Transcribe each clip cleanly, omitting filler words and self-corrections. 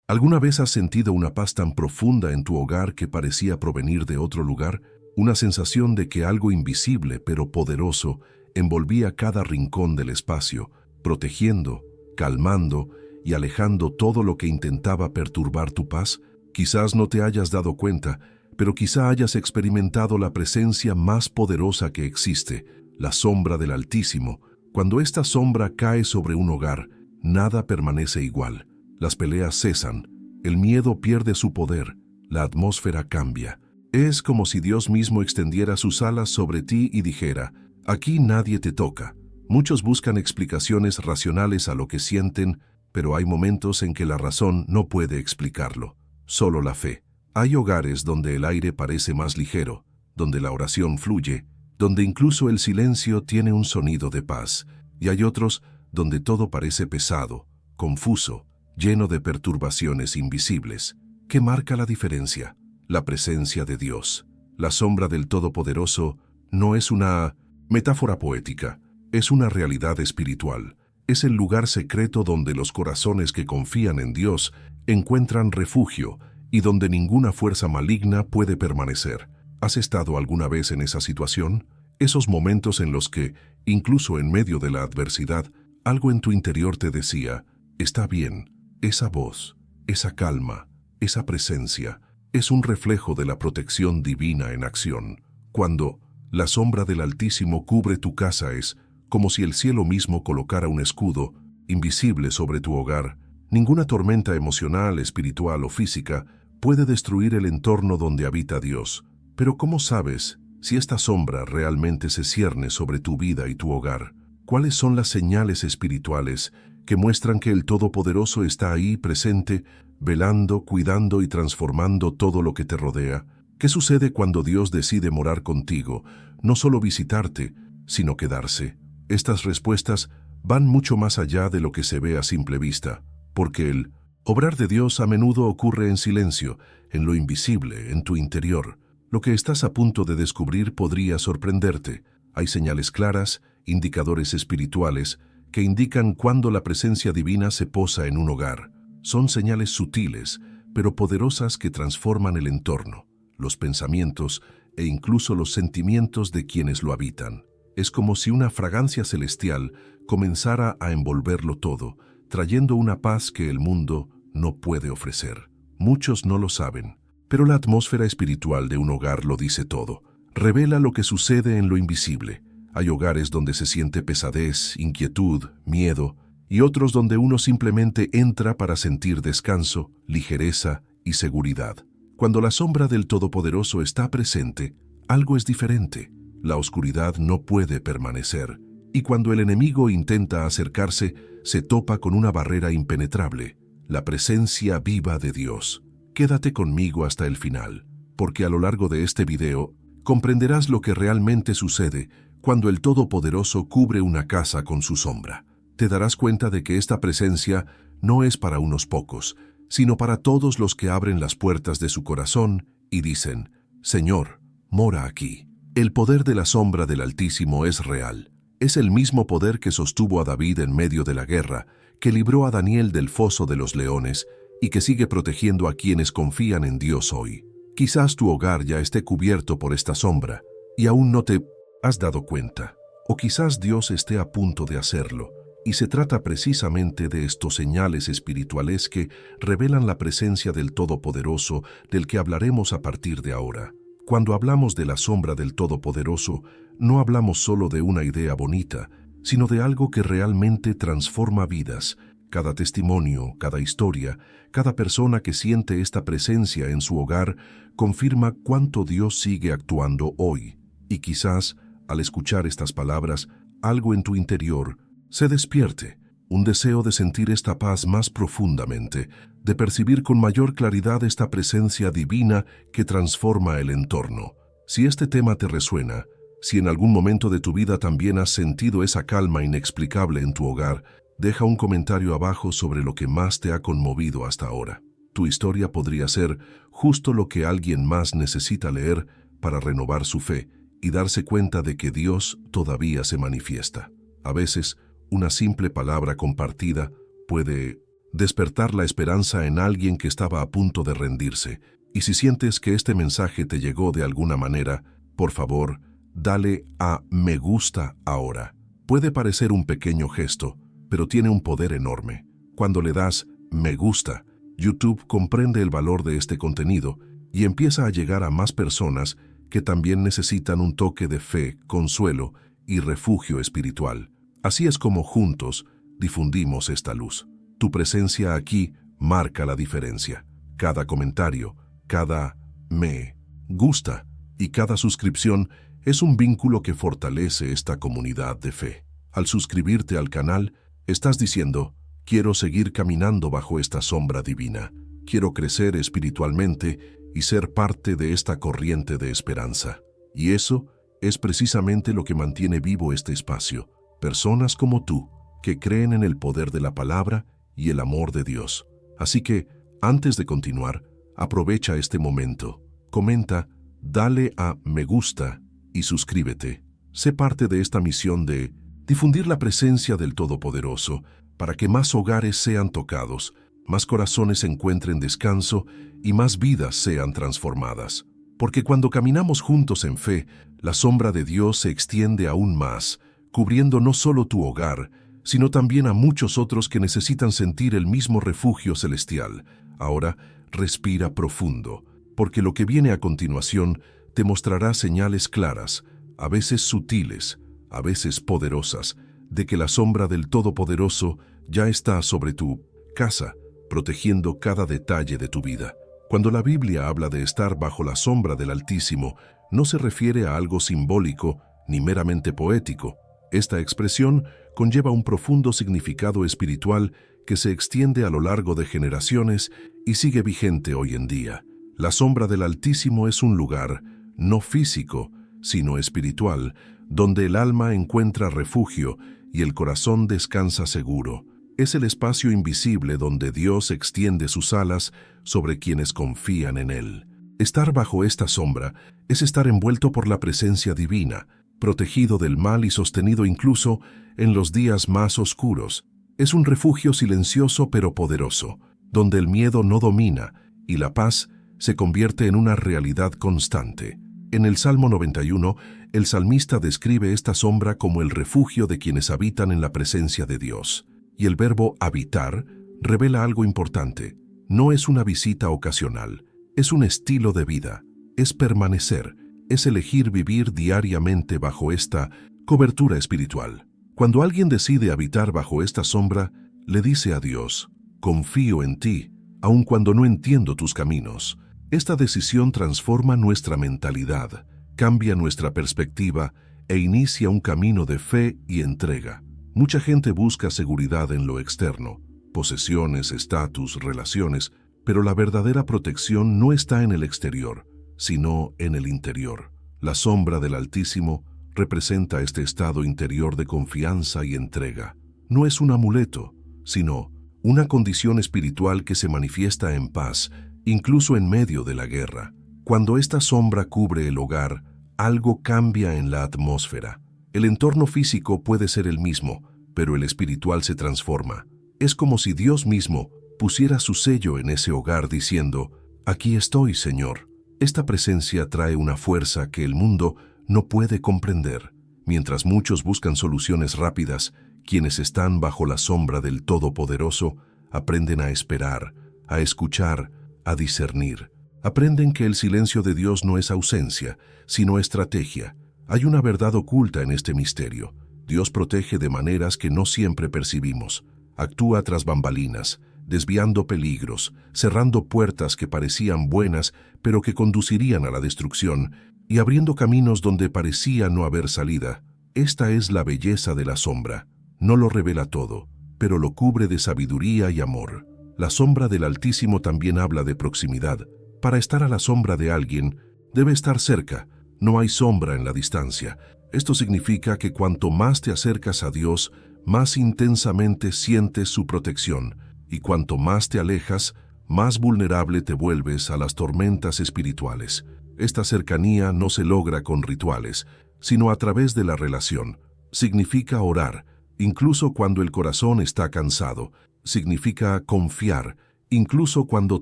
¿Alguna vez has sentido una paz tan profunda en tu hogar que parecía provenir de otro lugar? Una sensación de que algo invisible pero poderoso envolvía cada rincón del espacio, protegiendo, calmando y alejando todo lo que intentaba perturbar tu paz. Quizás no te hayas dado cuenta, pero quizá hayas experimentado la presencia más poderosa que existe, la sombra del Altísimo. Cuando esta sombra cae sobre un hogar, nada permanece igual. Las peleas cesan, el miedo pierde su poder, la atmósfera cambia. Es como si Dios mismo extendiera sus alas sobre ti y dijera: aquí nadie te toca. Muchos buscan explicaciones racionales a lo que sienten, pero hay momentos en que la razón no puede explicarlo, solo la fe. Hay hogares donde el aire parece más ligero, donde la oración fluye, donde incluso el silencio tiene un sonido de paz, y hay otros donde todo parece pesado, confuso, lleno de perturbaciones invisibles. ¿Qué marca la diferencia? La presencia de Dios. La sombra del Todopoderoso no es una metáfora poética, es una realidad espiritual. Es el lugar secreto donde los corazones que confían en Dios encuentran refugio y donde ninguna fuerza maligna puede permanecer. ¿Has estado alguna vez en esa situación? Esos momentos en los que, incluso en medio de la adversidad, algo en tu interior te decía: está bien. Esa voz, esa calma, esa presencia, es un reflejo de la protección divina en acción. Cuando la sombra del Altísimo cubre tu casa, es como si el cielo mismo colocara un escudo invisible sobre tu hogar. Ninguna tormenta emocional, espiritual o física puede destruir el entorno donde habita Dios. Pero ¿cómo sabes si esta sombra realmente se cierne sobre tu vida y tu hogar? ¿Cuáles son las señales espirituales que muestran que el Todopoderoso está ahí presente, velando, cuidando y transformando todo lo que te rodea? ¿Qué sucede cuando Dios decide morar contigo, no solo visitarte, sino quedarse? Estas respuestas van mucho más allá de lo que se ve a simple vista, porque el obrar de Dios a menudo ocurre en silencio, en lo invisible, en tu interior. Lo que estás a punto de descubrir podría sorprenderte. Hay señales claras, indicadores espirituales, que indican cuando la presencia divina se posa en un hogar. Son señales sutiles, pero poderosas que transforman el entorno, los pensamientos e incluso los sentimientos de quienes lo habitan. Es como si una fragancia celestial comenzara a envolverlo todo, trayendo una paz que el mundo no puede ofrecer. Muchos no lo saben, pero la atmósfera espiritual de un hogar lo dice todo. Revela lo que sucede en lo invisible. Hay hogares donde se siente pesadez, inquietud, miedo, y otros donde uno simplemente entra para sentir descanso, ligereza y seguridad. Cuando la sombra del Todopoderoso está presente, algo es diferente. La oscuridad no puede permanecer, y cuando el enemigo intenta acercarse, se topa con una barrera impenetrable, la presencia viva de Dios. Quédate conmigo hasta el final, porque a lo largo de este video comprenderás lo que realmente sucede cuando el Todopoderoso cubre una casa con su sombra. Te darás cuenta de que esta presencia no es para unos pocos, sino para todos los que abren las puertas de su corazón y dicen: Señor, mora aquí. El poder de la sombra del Altísimo es real. Es el mismo poder que sostuvo a David en medio de la guerra, que libró a Daniel del foso de los leones y que sigue protegiendo a quienes confían en Dios hoy. Quizás tu hogar ya esté cubierto por esta sombra y aún no te has dado cuenta, o quizás Dios esté a punto de hacerlo, y se trata precisamente de estos señales espirituales que revelan la presencia del Todopoderoso, del que hablaremos a partir de ahora. Cuando hablamos de la sombra del Todopoderoso, no hablamos solo de una idea bonita, sino de algo que realmente transforma vidas. Cada testimonio, cada historia, cada persona que siente esta presencia en su hogar confirma cuánto Dios sigue actuando hoy. Y quizás, al escuchar estas palabras, algo en tu interior se despierte, un deseo de sentir esta paz más profundamente, de percibir con mayor claridad esta presencia divina que transforma el entorno. Si este tema te resuena, si en algún momento de tu vida también has sentido esa calma inexplicable en tu hogar, deja un comentario abajo sobre lo que más te ha conmovido hasta ahora. Tu historia podría ser justo lo que alguien más necesita leer para renovar su fe y darse cuenta de que Dios todavía se manifiesta. A veces, una simple palabra compartida puede despertar la esperanza en alguien que estaba a punto de rendirse. Y si sientes que este mensaje te llegó de alguna manera, por favor, dale a me gusta ahora. Puede parecer un pequeño gesto, pero tiene un poder enorme. Cuando le das me gusta, YouTube comprende el valor de este contenido y empieza a llegar a más personas que también necesitan un toque de fe, consuelo y refugio espiritual. Así es como juntos difundimos esta luz. Tu presencia aquí marca la diferencia. Cada comentario, cada me gusta y cada suscripción es un vínculo que fortalece esta comunidad de fe. Al suscribirte al canal, estás diciendo, quiero seguir caminando bajo esta sombra divina. Quiero crecer espiritualmente y ser parte de esta corriente de esperanza. Y eso es precisamente lo que mantiene vivo este espacio. Personas como tú, que creen en el poder de la palabra y el amor de Dios. Así que, antes de continuar, aprovecha este momento. Comenta, dale a me gusta y suscríbete. Sé parte de esta misión de difundir la presencia del Todopoderoso para que más hogares sean tocados, más corazones encuentren descanso y más vidas sean transformadas. Porque cuando caminamos juntos en fe, la sombra de Dios se extiende aún más, cubriendo no solo tu hogar, sino también a muchos otros que necesitan sentir el mismo refugio celestial. Ahora, respira profundo, porque lo que viene a continuación te mostrará señales claras, a veces sutiles, a veces poderosas, de que la sombra del Todopoderoso ya está sobre tu casa, protegiendo cada detalle de tu vida. Cuando la Biblia habla de estar bajo la sombra del Altísimo, no se refiere a algo simbólico ni meramente poético. Esta expresión conlleva un profundo significado espiritual que se extiende a lo largo de generaciones y sigue vigente hoy en día. La sombra del Altísimo es un lugar, no físico, sino espiritual, donde el alma encuentra refugio y el corazón descansa seguro. Es el espacio invisible donde Dios extiende sus alas sobre quienes confían en Él. Estar bajo esta sombra es estar envuelto por la presencia divina, protegido del mal y sostenido incluso en los días más oscuros. Es un refugio silencioso pero poderoso, donde el miedo no domina y la paz se convierte en una realidad constante. En el Salmo 91, el salmista describe esta sombra como el refugio de quienes habitan en la presencia de Dios. Y el verbo habitar revela algo importante. No es una visita ocasional, es un estilo de vida, es permanecer, es elegir vivir diariamente bajo esta cobertura espiritual. Cuando alguien decide habitar bajo esta sombra, le dice a Dios, confío en ti, aun cuando no entiendo tus caminos. Esta decisión transforma nuestra mentalidad, cambia nuestra perspectiva e inicia un camino de fe y entrega. Mucha gente busca seguridad en lo externo, posesiones, estatus, relaciones, pero la verdadera protección no está en el exterior, sino en el interior. La sombra del Altísimo representa este estado interior de confianza y entrega. No es un amuleto, sino una condición espiritual que se manifiesta en paz, incluso en medio de la guerra. Cuando esta sombra cubre el hogar, algo cambia en la atmósfera. El entorno físico puede ser el mismo, pero el espiritual se transforma. Es como si Dios mismo pusiera su sello en ese hogar diciendo, aquí estoy, Señor. Esta presencia trae una fuerza que el mundo no puede comprender. Mientras muchos buscan soluciones rápidas, quienes están bajo la sombra del Todopoderoso aprenden a esperar, a escuchar, a discernir. Aprenden que el silencio de Dios no es ausencia, sino estrategia. Hay una verdad oculta en este misterio. Dios protege de maneras que no siempre percibimos. Actúa tras bambalinas, desviando peligros, cerrando puertas que parecían buenas, pero que conducirían a la destrucción, y abriendo caminos donde parecía no haber salida. Esta es la belleza de la sombra. No lo revela todo, pero lo cubre de sabiduría y amor. La sombra del Altísimo también habla de proximidad. Para estar a la sombra de alguien, debe estar cerca. No hay sombra en la distancia. Esto significa que cuanto más te acercas a Dios, más intensamente sientes su protección, y cuanto más te alejas, más vulnerable te vuelves a las tormentas espirituales. Esta cercanía no se logra con rituales, sino a través de la relación. Significa orar, incluso cuando el corazón está cansado. significa confiar, incluso cuando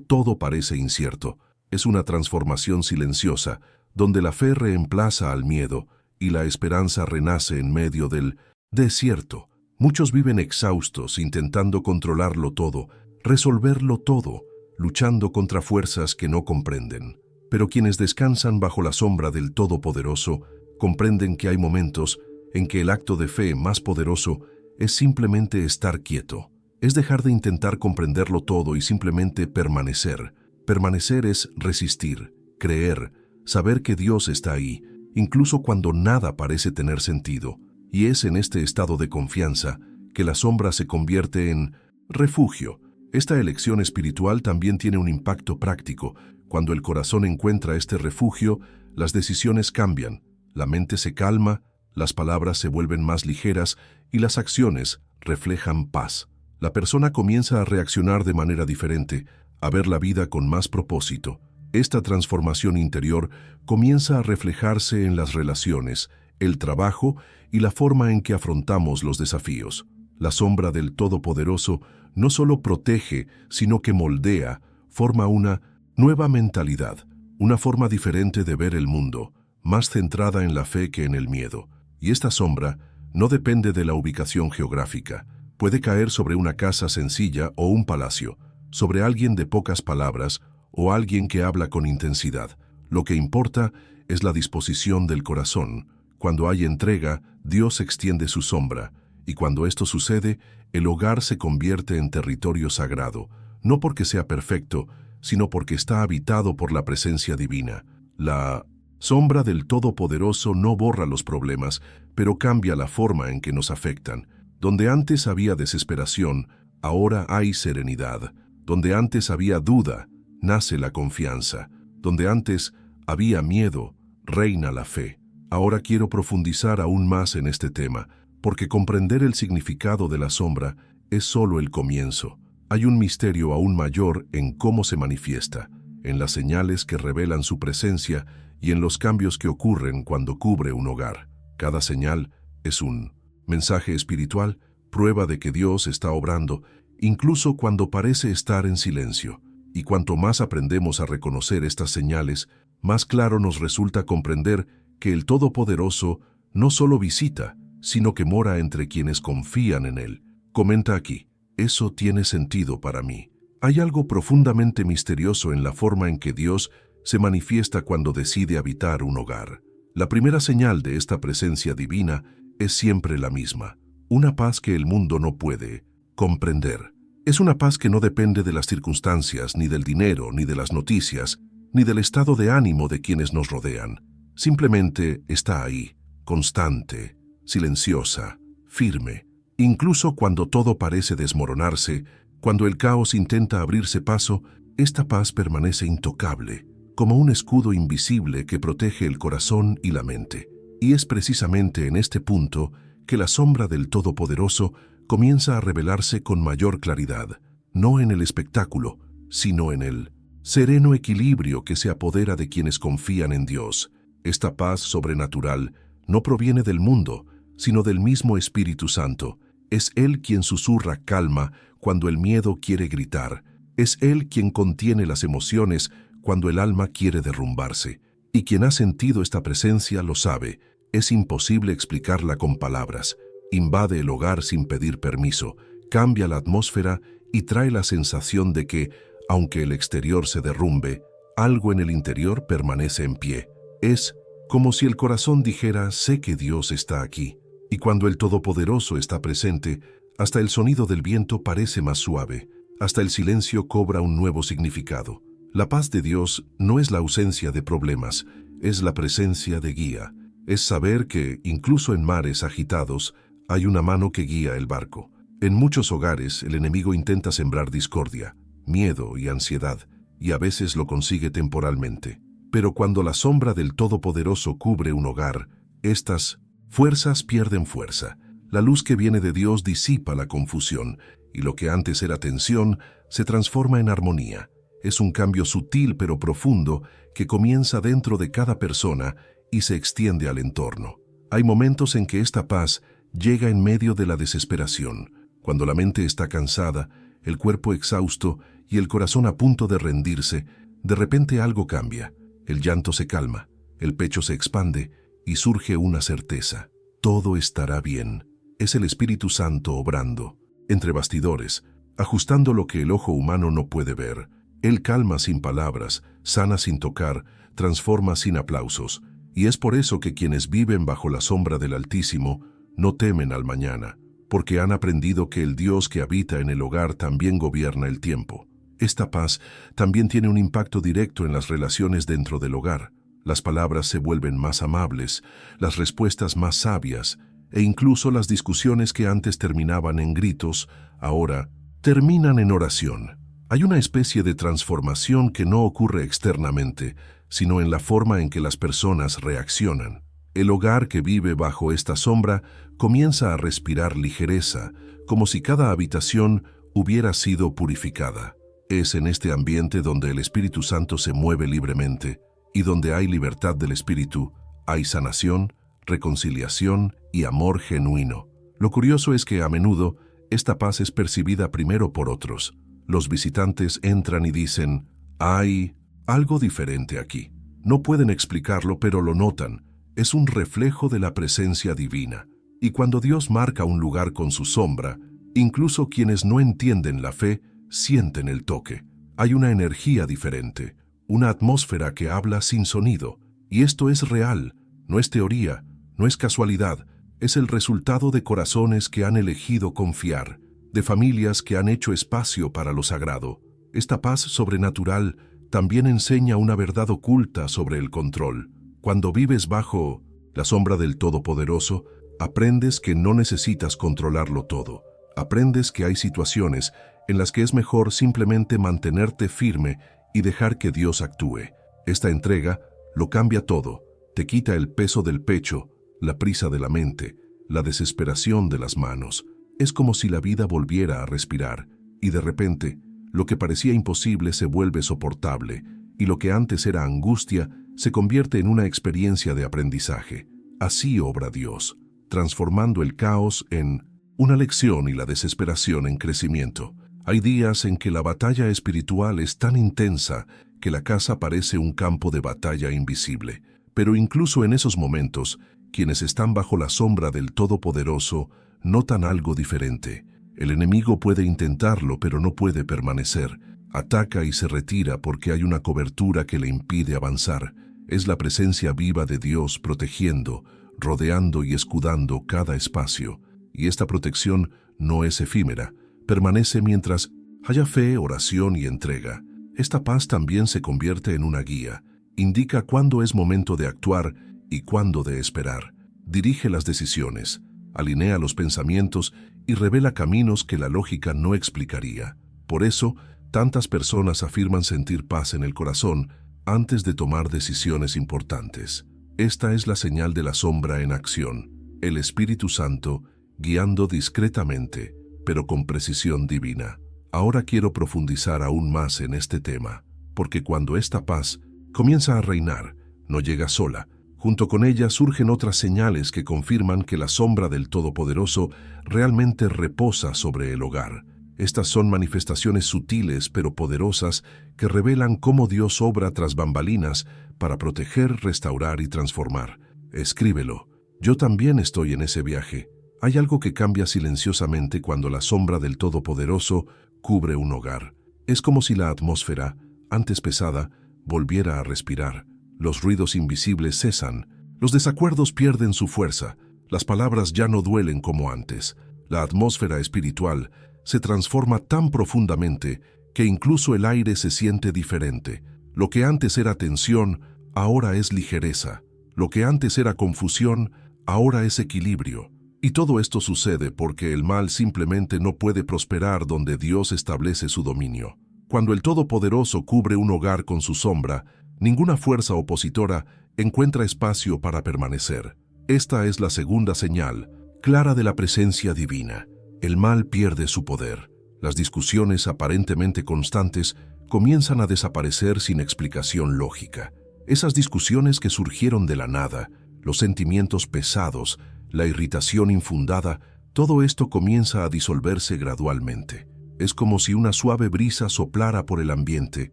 todo parece incierto. Es una transformación silenciosa, donde la fe reemplaza al miedo y la esperanza renace en medio del desierto. Muchos viven exhaustos, intentando controlarlo todo, resolverlo todo, luchando contra fuerzas que no comprenden. Pero quienes descansan bajo la sombra del Todopoderoso comprenden que hay momentos en que el acto de fe más poderoso es simplemente estar quieto. Es dejar de intentar comprenderlo todo y simplemente permanecer. Permanecer es resistir, creer, saber que Dios está ahí, incluso cuando nada parece tener sentido. Y es en este estado de confianza que la sombra se convierte en refugio. Esta elección espiritual también tiene un impacto práctico. Cuando el corazón encuentra este refugio, las decisiones cambian, la mente se calma, las palabras se vuelven más ligeras y las acciones reflejan paz. La persona comienza a reaccionar de manera diferente, a ver la vida con más propósito. Esta transformación interior comienza a reflejarse en las relaciones, el trabajo y la forma en que afrontamos los desafíos. La sombra del Todopoderoso no solo protege, sino que moldea, forma una nueva mentalidad, una forma diferente de ver el mundo, más centrada en la fe que en el miedo. Y esta sombra no depende de la ubicación geográfica. Puede caer sobre una casa sencilla o un palacio, sobre alguien de pocas palabras o alguien que habla con intensidad. Lo que importa es la disposición del corazón. Cuando hay entrega, Dios extiende su sombra, y cuando esto sucede, el hogar se convierte en territorio sagrado, no porque sea perfecto, sino porque está habitado por la presencia divina. La sombra del Todopoderoso no borra los problemas, pero cambia la forma en que nos afectan. Donde antes había desesperación, ahora hay serenidad. Donde antes había duda, nace la confianza. Donde antes había miedo, reina la fe. Ahora quiero profundizar aún más en este tema, porque comprender el significado de la sombra es solo el comienzo. Hay un misterio aún mayor en cómo se manifiesta, en las señales que revelan su presencia y en los cambios que ocurren cuando cubre un hogar. Cada señal es un mensaje espiritual, prueba de que Dios está obrando, incluso cuando parece estar en silencio. Y cuanto más aprendemos a reconocer estas señales, más claro nos resulta comprender que el Todopoderoso no solo visita, sino que mora entre quienes confían en Él. Comenta aquí, eso tiene sentido para mí. Hay algo profundamente misterioso en la forma en que Dios se manifiesta cuando decide habitar un hogar. La primera señal de esta presencia divina es siempre la misma, una paz que el mundo no puede comprender. Es una paz que no depende de las circunstancias, ni del dinero, ni de las noticias, ni del estado de ánimo de quienes nos rodean. Simplemente está ahí, constante, silenciosa, firme. Incluso cuando todo parece desmoronarse, cuando el caos intenta abrirse paso, esta paz permanece intocable, como un escudo invisible que protege el corazón y la mente. Y es precisamente en este punto que la sombra del Todopoderoso comienza a revelarse con mayor claridad, no en el espectáculo, sino en el sereno equilibrio que se apodera de quienes confían en Dios. Esta paz sobrenatural no proviene del mundo, sino del mismo Espíritu Santo. Es Él quien susurra calma cuando el miedo quiere gritar. Es Él quien contiene las emociones cuando el alma quiere derrumbarse. Y quien ha sentido esta presencia lo sabe. Es imposible explicarla con palabras. Invade el hogar sin pedir permiso, cambia la atmósfera y trae la sensación de que, aunque el exterior se derrumbe, algo en el interior permanece en pie. Es como si el corazón dijera, sé que Dios está aquí. Y cuando el Todopoderoso está presente, hasta el sonido del viento parece más suave, hasta el silencio cobra un nuevo significado. La paz de Dios no es la ausencia de problemas, es la presencia de guía. Es saber que, incluso en mares agitados, hay una mano que guía el barco. En muchos hogares, el enemigo intenta sembrar discordia, miedo y ansiedad, y a veces lo consigue temporalmente. Pero cuando la sombra del Todopoderoso cubre un hogar, estas fuerzas pierden fuerza. La luz que viene de Dios disipa la confusión, y lo que antes era tensión se transforma en armonía. Es un cambio sutil pero profundo que comienza dentro de cada persona y se extiende al entorno. Hay momentos en que esta paz llega en medio de la desesperación, cuando la mente está cansada, el cuerpo exhausto y el corazón a punto de rendirse, de repente algo cambia. El llanto se calma, el pecho se expande y surge una certeza. Todo estará bien. Es el Espíritu Santo obrando, entre bastidores, ajustando lo que el ojo humano no puede ver. Él calma sin palabras, sana sin tocar, transforma sin aplausos. Y es por eso que quienes viven bajo la sombra del Altísimo no temen al mañana, porque han aprendido que el Dios que habita en el hogar también gobierna el tiempo. Esta paz también tiene un impacto directo en las relaciones dentro del hogar. Las palabras se vuelven más amables, las respuestas más sabias, e incluso las discusiones que antes terminaban en gritos, ahora terminan en oración. Hay una especie de transformación que no ocurre externamente, sino en la forma en que las personas reaccionan. El hogar que vive bajo esta sombra comienza a respirar ligereza, como si cada habitación hubiera sido purificada. Es en este ambiente donde el Espíritu Santo se mueve libremente, y donde hay libertad del Espíritu, hay sanación, reconciliación y amor genuino. Lo curioso es que a menudo esta paz es percibida primero por otros. Los visitantes entran y dicen, hay algo diferente aquí. No pueden explicarlo, pero lo notan. Es un reflejo de la presencia divina. Y cuando Dios marca un lugar con su sombra, incluso quienes no entienden la fe sienten el toque. Hay una energía diferente, una atmósfera que habla sin sonido. Y esto es real, no es teoría, no es casualidad, es el resultado de corazones que han elegido confiar, de familias que han hecho espacio para lo sagrado. Esta paz sobrenatural también enseña una verdad oculta sobre el control. Cuando vives bajo la sombra del Todopoderoso, aprendes que no necesitas controlarlo todo. Aprendes que hay situaciones en las que es mejor simplemente mantenerte firme y dejar que Dios actúe. Esta entrega lo cambia todo. Te quita el peso del pecho, la prisa de la mente, la desesperación de las manos. Es como si la vida volviera a respirar, y de repente, lo que parecía imposible se vuelve soportable, y lo que antes era angustia se convierte en una experiencia de aprendizaje. Así obra Dios, transformando el caos en una lección y la desesperación en crecimiento. Hay días en que la batalla espiritual es tan intensa que la casa parece un campo de batalla invisible. Pero incluso en esos momentos, quienes están bajo la sombra del Todopoderoso notan algo diferente. El enemigo puede intentarlo, pero no puede permanecer. Ataca y se retira porque hay una cobertura que le impide avanzar. Es la presencia viva de Dios protegiendo, rodeando y escudando cada espacio. Y esta protección no es efímera, permanece mientras haya fe, oración y entrega. Esta paz también se convierte en una guía. Indica cuándo es momento de actuar y cuándo de esperar. Dirige las decisiones, alinea los pensamientos y revela caminos que la lógica no explicaría. Por eso, tantas personas afirman sentir paz en el corazón antes de tomar decisiones importantes. Esta es la señal de la sombra en acción, el Espíritu Santo guiando discretamente, pero con precisión divina. Ahora quiero profundizar aún más en este tema, porque cuando esta paz comienza a reinar, no llega sola. Junto con ella surgen otras señales que confirman que la sombra del Todopoderoso realmente reposa sobre el hogar. Estas son manifestaciones sutiles pero poderosas que revelan cómo Dios obra tras bambalinas para proteger, restaurar y transformar. Escríbelo. Yo también estoy en ese viaje. Hay algo que cambia silenciosamente cuando la sombra del Todopoderoso cubre un hogar. Es como si la atmósfera, antes pesada, volviera a respirar. Los ruidos invisibles cesan, los desacuerdos pierden su fuerza, las palabras ya no duelen como antes. La atmósfera espiritual se transforma tan profundamente que incluso el aire se siente diferente. Lo que antes era tensión, ahora es ligereza. Lo que antes era confusión, ahora es equilibrio. Y todo esto sucede porque el mal simplemente no puede prosperar donde Dios establece su dominio. Cuando el Todopoderoso cubre un hogar con su sombra, ninguna fuerza opositora encuentra espacio para permanecer. Esta es la segunda señal, clara de la presencia divina. El mal pierde su poder. Las discusiones aparentemente constantes comienzan a desaparecer sin explicación lógica. Esas discusiones que surgieron de la nada, los sentimientos pesados, la irritación infundada, todo esto comienza a disolverse gradualmente. Es como si una suave brisa soplara por el ambiente,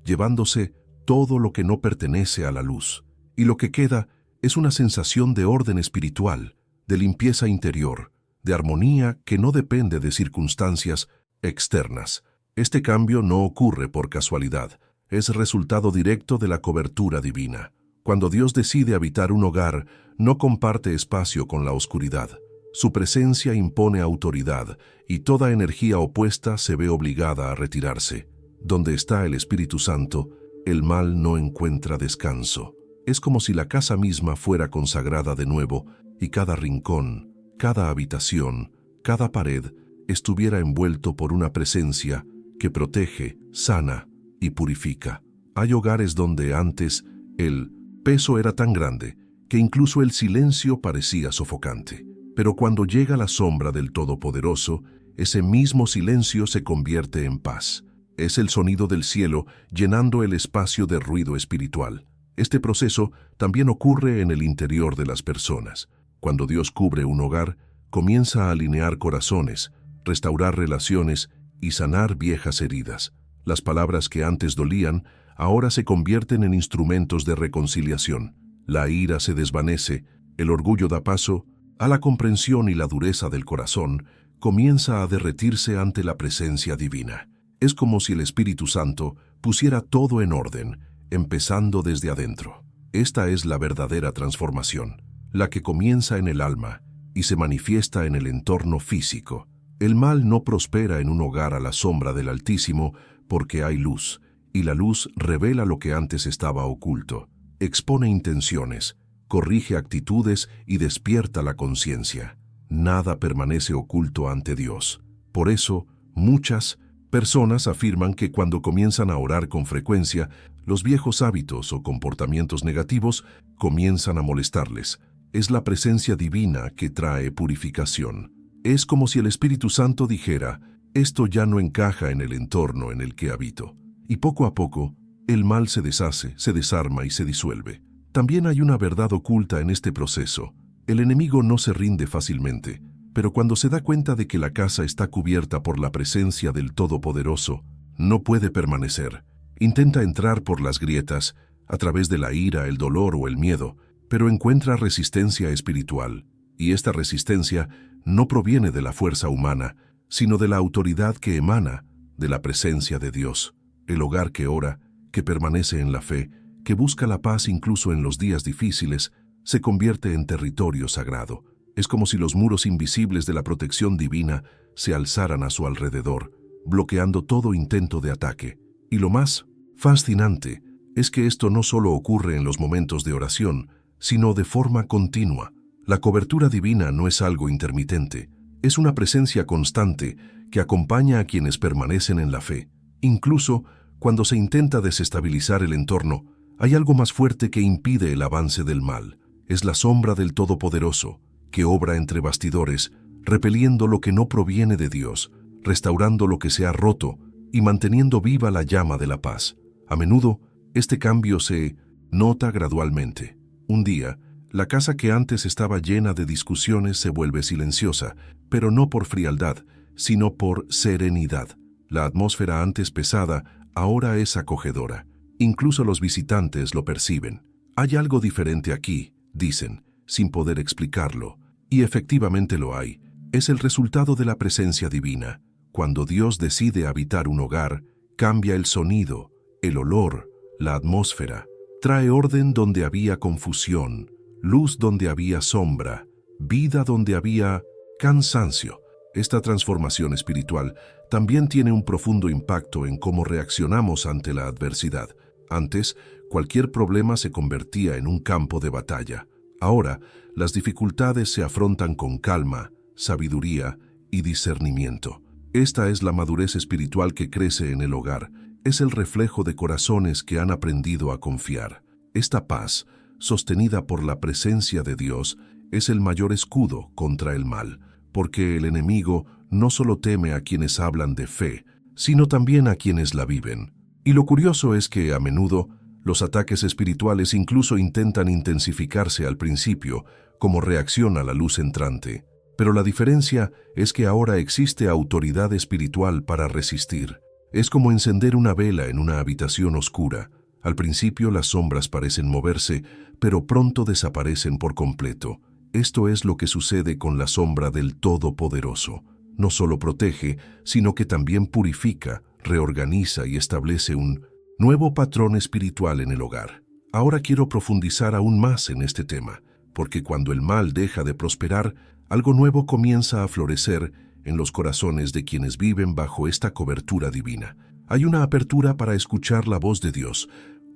llevándose todo lo que no pertenece a la luz. Y lo que queda es una sensación de orden espiritual, de limpieza interior, de armonía que no depende de circunstancias externas. Este cambio no ocurre por casualidad, es resultado directo de la cobertura divina. Cuando Dios decide habitar un hogar, no comparte espacio con la oscuridad. Su presencia impone autoridad y toda energía opuesta se ve obligada a retirarse. Donde está el Espíritu Santo, el mal no encuentra descanso. Es como si la casa misma fuera consagrada de nuevo y cada rincón, cada habitación, cada pared estuviera envuelto por una presencia que protege, sana y purifica. Hay hogares donde antes el peso era tan grande que incluso el silencio parecía sofocante. Pero cuando llega la sombra del Todopoderoso, ese mismo silencio se convierte en paz. Es el sonido del cielo llenando el espacio de ruido espiritual. Este proceso también ocurre en el interior de las personas. Cuando Dios cubre un hogar, comienza a alinear corazones, restaurar relaciones y sanar viejas heridas. Las palabras que antes dolían, ahora se convierten en instrumentos de reconciliación. La ira se desvanece, el orgullo da paso a la comprensión y la dureza del corazón comienza a derretirse ante la presencia divina. Es como si el Espíritu Santo pusiera todo en orden, empezando desde adentro. Esta es la verdadera transformación, la que comienza en el alma y se manifiesta en el entorno físico. El mal no prospera en un hogar a la sombra del Altísimo porque hay luz, y la luz revela lo que antes estaba oculto, expone intenciones, corrige actitudes y despierta la conciencia. Nada permanece oculto ante Dios. Por eso, muchas personas afirman que cuando comienzan a orar con frecuencia, los viejos hábitos o comportamientos negativos comienzan a molestarles. Es la presencia divina que trae purificación. Es como si el Espíritu Santo dijera, esto ya no encaja en el entorno en el que habito. Y poco a poco, el mal se deshace, se desarma y se disuelve. También hay una verdad oculta en este proceso. El enemigo no se rinde fácilmente, pero cuando se da cuenta de que la casa está cubierta por la presencia del Todopoderoso, no puede permanecer. Intenta entrar por las grietas, a través de la ira, el dolor o el miedo, pero encuentra resistencia espiritual, y esta resistencia no proviene de la fuerza humana, sino de la autoridad que emana de la presencia de Dios. El hogar que ora, que permanece en la fe, que busca la paz incluso en los días difíciles, se convierte en territorio sagrado. Es como si los muros invisibles de la protección divina se alzaran a su alrededor, bloqueando todo intento de ataque. Y lo más fascinante es que esto no solo ocurre en los momentos de oración, sino de forma continua. La cobertura divina no es algo intermitente, es una presencia constante que acompaña a quienes permanecen en la fe. Incluso cuando se intenta desestabilizar el entorno, hay algo más fuerte que impide el avance del mal. Es la sombra del Todopoderoso, que obra entre bastidores, repeliendo lo que no proviene de Dios, restaurando lo que se ha roto y manteniendo viva la llama de la paz. A menudo, este cambio se nota gradualmente. Un día, la casa que antes estaba llena de discusiones se vuelve silenciosa, pero no por frialdad, sino por serenidad. La atmósfera antes pesada ahora es acogedora. Incluso los visitantes lo perciben. Hay algo diferente aquí, dicen, sin poder explicarlo. Y efectivamente lo hay. Es el resultado de la presencia divina. Cuando Dios decide habitar un hogar, cambia el sonido, el olor, la atmósfera. Trae orden donde había confusión, luz donde había sombra, vida donde había cansancio. Esta transformación espiritual también tiene un profundo impacto en cómo reaccionamos ante la adversidad. Antes, cualquier problema se convertía en un campo de batalla. Ahora, las dificultades se afrontan con calma, sabiduría y discernimiento. Esta es la madurez espiritual que crece en el hogar. Es el reflejo de corazones que han aprendido a confiar. Esta paz, sostenida por la presencia de Dios, es el mayor escudo contra el mal, porque el enemigo no solo teme a quienes hablan de fe, sino también a quienes la viven. Y lo curioso es que, a menudo, los ataques espirituales incluso intentan intensificarse al principio, como reacción a la luz entrante. Pero la diferencia es que ahora existe autoridad espiritual para resistir. Es como encender una vela en una habitación oscura. Al principio las sombras parecen moverse, pero pronto desaparecen por completo. Esto es lo que sucede con la sombra del Todopoderoso. No solo protege, sino que también purifica, reorganiza y establece un nuevo patrón espiritual en el hogar. Ahora quiero profundizar aún más en este tema, porque cuando el mal deja de prosperar, algo nuevo comienza a florecer en los corazones de quienes viven bajo esta cobertura divina. Hay una apertura para escuchar la voz de Dios,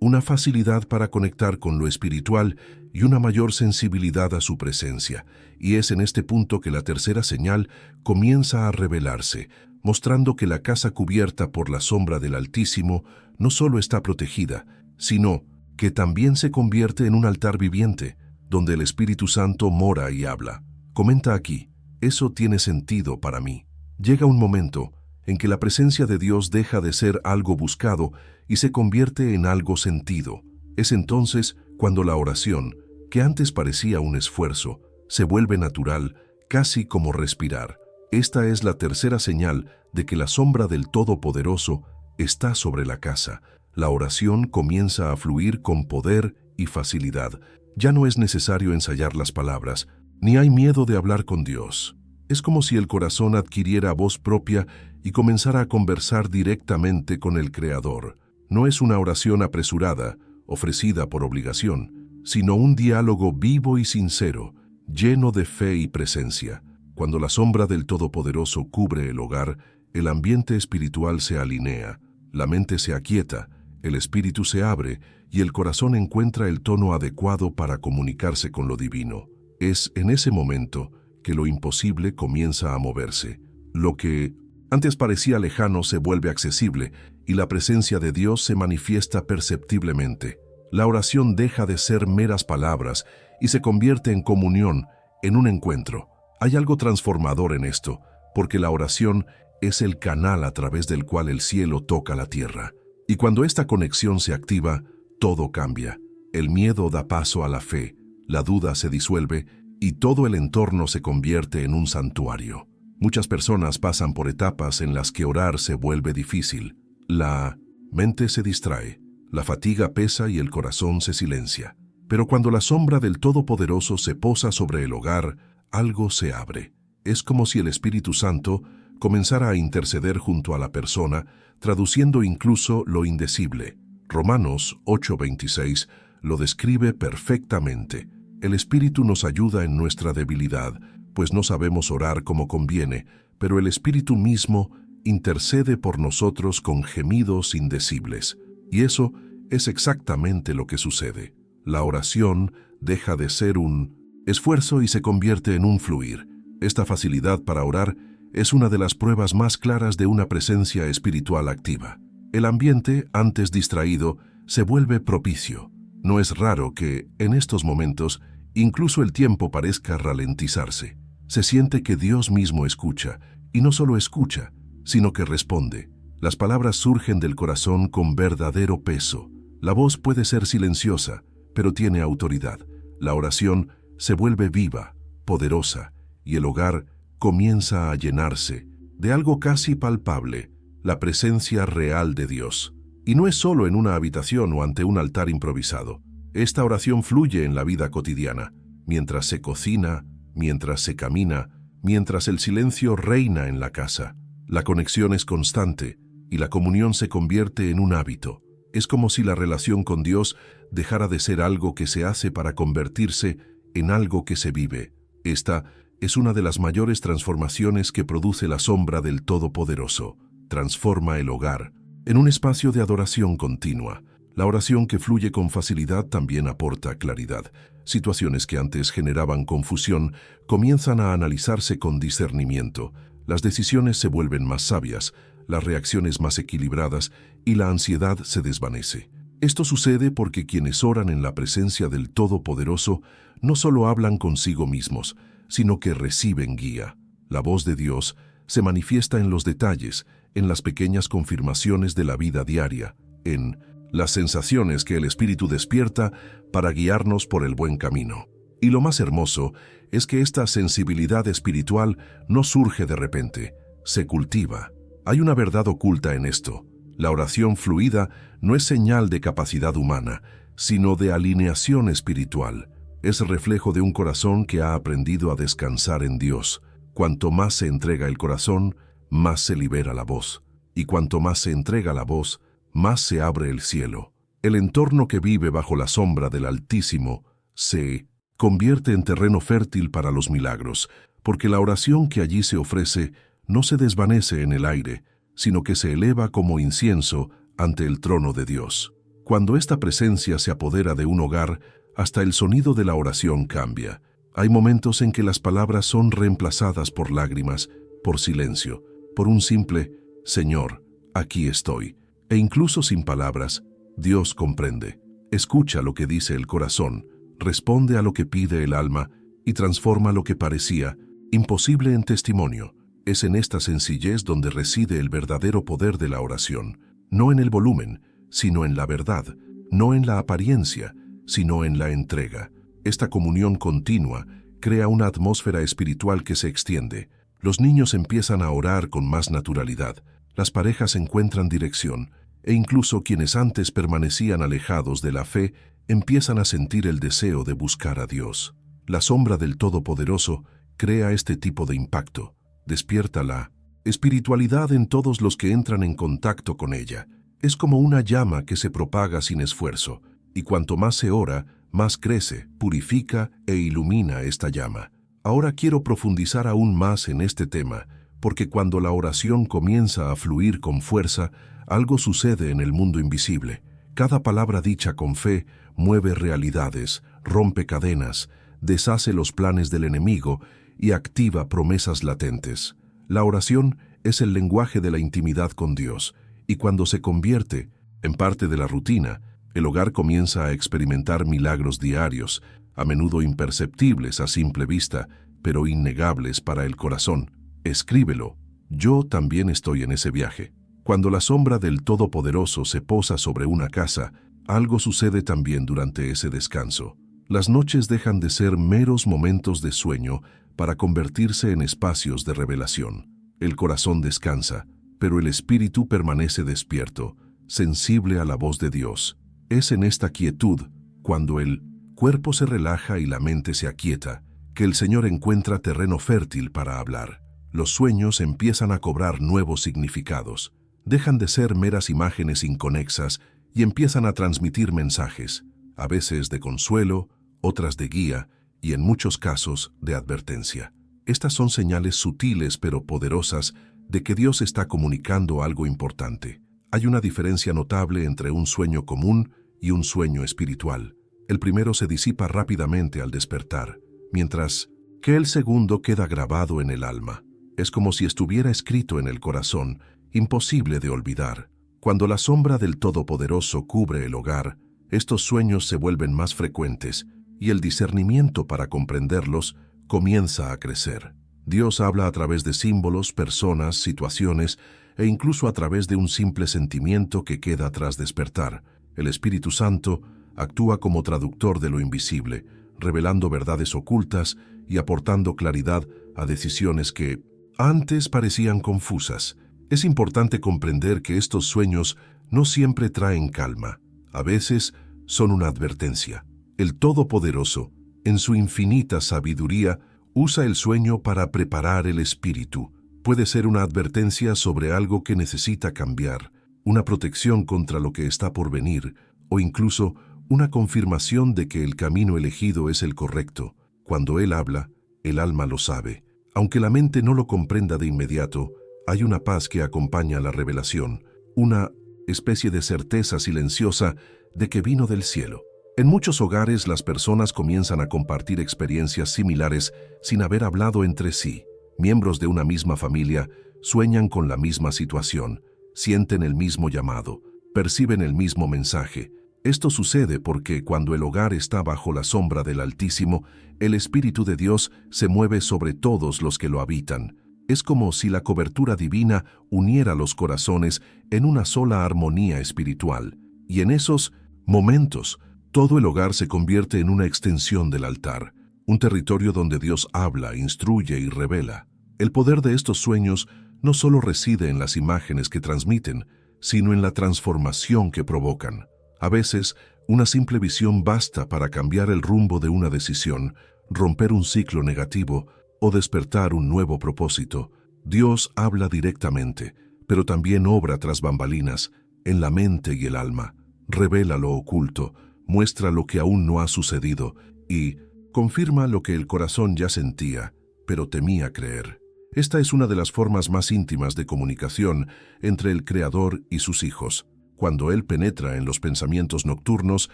una facilidad para conectar con lo espiritual y una mayor sensibilidad a su presencia. Y es en este punto que la tercera señal comienza a revelarse, mostrando que la casa cubierta por la sombra del Altísimo no solo está protegida, sino que también se convierte en un altar viviente, donde el Espíritu Santo mora y habla. Comenta aquí, eso tiene sentido para mí. Llega un momento en que la presencia de Dios deja de ser algo buscado y se convierte en algo sentido. Es entonces cuando la oración, que antes parecía un esfuerzo, se vuelve natural, casi como respirar. Esta es la tercera señal de que la sombra del Todopoderoso está sobre la casa. La oración comienza a fluir con poder y facilidad. Ya no es necesario ensayar las palabras, ni hay miedo de hablar con Dios. Es como si el corazón adquiriera voz propia y comenzara a conversar directamente con el Creador. No es una oración apresurada, ofrecida por obligación, sino un diálogo vivo y sincero, lleno de fe y presencia. Cuando la sombra del Todopoderoso cubre el hogar, el ambiente espiritual se alinea, la mente se aquieta, el espíritu se abre y el corazón encuentra el tono adecuado para comunicarse con lo divino. Es en ese momento que lo imposible comienza a moverse. Lo que antes parecía lejano se vuelve accesible y la presencia de Dios se manifiesta perceptiblemente. La oración deja de ser meras palabras y se convierte en comunión, en un encuentro. Hay algo transformador en esto, porque la oración es el canal a través del cual el cielo toca la tierra. Y cuando esta conexión se activa, todo cambia. El miedo da paso a la fe, la duda se disuelve y todo el entorno se convierte en un santuario. Muchas personas pasan por etapas en las que orar se vuelve difícil. La mente se distrae, la fatiga pesa y el corazón se silencia. Pero cuando la sombra del Todopoderoso se posa sobre el hogar, algo se abre. Es como si el Espíritu Santo comenzara a interceder junto a la persona, traduciendo incluso lo indecible. Romanos 8:26 lo describe perfectamente. El Espíritu nos ayuda en nuestra debilidad, pues no sabemos orar como conviene, pero el Espíritu mismo intercede por nosotros con gemidos indecibles. Y eso es exactamente lo que sucede. La oración deja de ser un esfuerzo y se convierte en un fluir. Esta facilidad para orar es una de las pruebas más claras de una presencia espiritual activa. El ambiente, antes distraído, se vuelve propicio. No es raro que, en estos momentos, incluso el tiempo parezca ralentizarse. Se siente que Dios mismo escucha, y no solo escucha, sino que responde. Las palabras surgen del corazón con verdadero peso. La voz puede ser silenciosa, pero tiene autoridad. La oración se vuelve viva, poderosa, y el hogar comienza a llenarse de algo casi palpable, la presencia real de Dios. Y no es solo en una habitación o ante un altar improvisado. Esta oración fluye en la vida cotidiana, mientras se cocina, mientras se camina, mientras el silencio reina en la casa. La conexión es constante y la comunión se convierte en un hábito. Es como si la relación con Dios dejara de ser algo que se hace para convertirse en algo que se vive. Esta es una de las mayores transformaciones que produce la sombra del Todopoderoso. Transforma el hogar en un espacio de adoración continua. La oración que fluye con facilidad también aporta claridad. Situaciones que antes generaban confusión comienzan a analizarse con discernimiento. Las decisiones se vuelven más sabias, las reacciones más equilibradas y la ansiedad se desvanece. Esto sucede porque quienes oran en la presencia del Todopoderoso no solo hablan consigo mismos, sino que reciben guía. La voz de Dios se manifiesta en los detalles, en las pequeñas confirmaciones de la vida diaria, en las sensaciones que el Espíritu despierta para guiarnos por el buen camino. Y lo más hermoso es que esta sensibilidad espiritual no surge de repente, se cultiva. Hay una verdad oculta en esto. La oración fluida no es señal de capacidad humana, sino de alineación espiritual. Es reflejo de un corazón que ha aprendido a descansar en Dios. Cuanto más se entrega el corazón, más se libera la voz. Y cuanto más se entrega la voz, más se abre el cielo. El entorno que vive bajo la sombra del Altísimo se convierte en terreno fértil para los milagros, porque la oración que allí se ofrece no se desvanece en el aire, sino que se eleva como incienso ante el trono de Dios. Cuando esta presencia se apodera de un hogar, hasta el sonido de la oración cambia. Hay momentos en que las palabras son reemplazadas por lágrimas, por silencio, por un simple «Señor, aquí estoy». E incluso sin palabras, Dios comprende, escucha lo que dice el corazón, responde a lo que pide el alma y transforma lo que parecía imposible en testimonio. Es en esta sencillez donde reside el verdadero poder de la oración, no en el volumen, sino en la verdad, no en la apariencia, sino en la entrega. Esta comunión continua crea una atmósfera espiritual que se extiende. Los niños empiezan a orar con más naturalidad, las parejas encuentran dirección, e incluso quienes antes permanecían alejados de la fe empiezan a sentir el deseo de buscar a Dios. La sombra del Todopoderoso crea este tipo de impacto. Despierta la espiritualidad en todos los que entran en contacto con ella. Es como una llama que se propaga sin esfuerzo, y cuanto más se ora, más crece, purifica e ilumina esta llama. Ahora quiero profundizar aún más en este tema, porque cuando la oración comienza a fluir con fuerza, algo sucede en el mundo invisible. Cada palabra dicha con fe mueve realidades, rompe cadenas, deshace los planes del enemigo y activa promesas latentes. La oración es el lenguaje de la intimidad con Dios, y cuando se convierte en parte de la rutina, el hogar comienza a experimentar milagros diarios, a menudo imperceptibles a simple vista, pero innegables para el corazón. Escríbelo. Yo también estoy en ese viaje. Cuando la sombra del Todopoderoso se posa sobre una casa, algo sucede también durante ese descanso. Las noches dejan de ser meros momentos de sueño para convertirse en espacios de revelación. El corazón descansa, pero el espíritu permanece despierto, sensible a la voz de Dios. Es en esta quietud, cuando el cuerpo se relaja y la mente se aquieta, que el Señor encuentra terreno fértil para hablar. Los sueños empiezan a cobrar nuevos significados. Dejan de ser meras imágenes inconexas y empiezan a transmitir mensajes, a veces de consuelo, otras de guía y en muchos casos de advertencia. Estas son señales sutiles pero poderosas de que Dios está comunicando algo importante. Hay una diferencia notable entre un sueño común y un sueño espiritual. El primero se disipa rápidamente al despertar, mientras que el segundo queda grabado en el alma. Es como si estuviera escrito en el corazón, imposible de olvidar. Cuando la sombra del Todopoderoso cubre el hogar, estos sueños se vuelven más frecuentes y el discernimiento para comprenderlos comienza a crecer. Dios habla a través de símbolos, personas, situaciones e incluso a través de un simple sentimiento que queda tras despertar. El Espíritu Santo actúa como traductor de lo invisible, revelando verdades ocultas y aportando claridad a decisiones que antes parecían confusas. Es importante comprender que estos sueños no siempre traen calma. A veces son una advertencia. El Todopoderoso, en su infinita sabiduría, usa el sueño para preparar el espíritu. Puede ser una advertencia sobre algo que necesita cambiar, una protección contra lo que está por venir, o incluso una confirmación de que el camino elegido es el correcto. Cuando Él habla, el alma lo sabe. Aunque la mente no lo comprenda de inmediato, hay una paz que acompaña la revelación, una especie de certeza silenciosa de que vino del cielo. En muchos hogares las personas comienzan a compartir experiencias similares sin haber hablado entre sí. Miembros de una misma familia sueñan con la misma situación, sienten el mismo llamado, perciben el mismo mensaje. Esto sucede porque cuando el hogar está bajo la sombra del Altísimo, el Espíritu de Dios se mueve sobre todos los que lo habitan. Es como si la cobertura divina uniera los corazones en una sola armonía espiritual. Y en esos momentos, todo el hogar se convierte en una extensión del altar. un territorio donde Dios habla, instruye y revela. El poder de estos sueños no solo reside en las imágenes que transmiten, sino en la transformación que provocan. A veces, una simple visión basta para cambiar el rumbo de una decisión, romper un ciclo negativo o despertar un nuevo propósito. Dios habla directamente, pero también obra tras bambalinas, en la mente y el alma. Revela lo oculto, muestra lo que aún no ha sucedido y confirma lo que el corazón ya sentía, pero temía creer. Esta es una de las formas más íntimas de comunicación entre el Creador y sus hijos, cuando Él penetra en los pensamientos nocturnos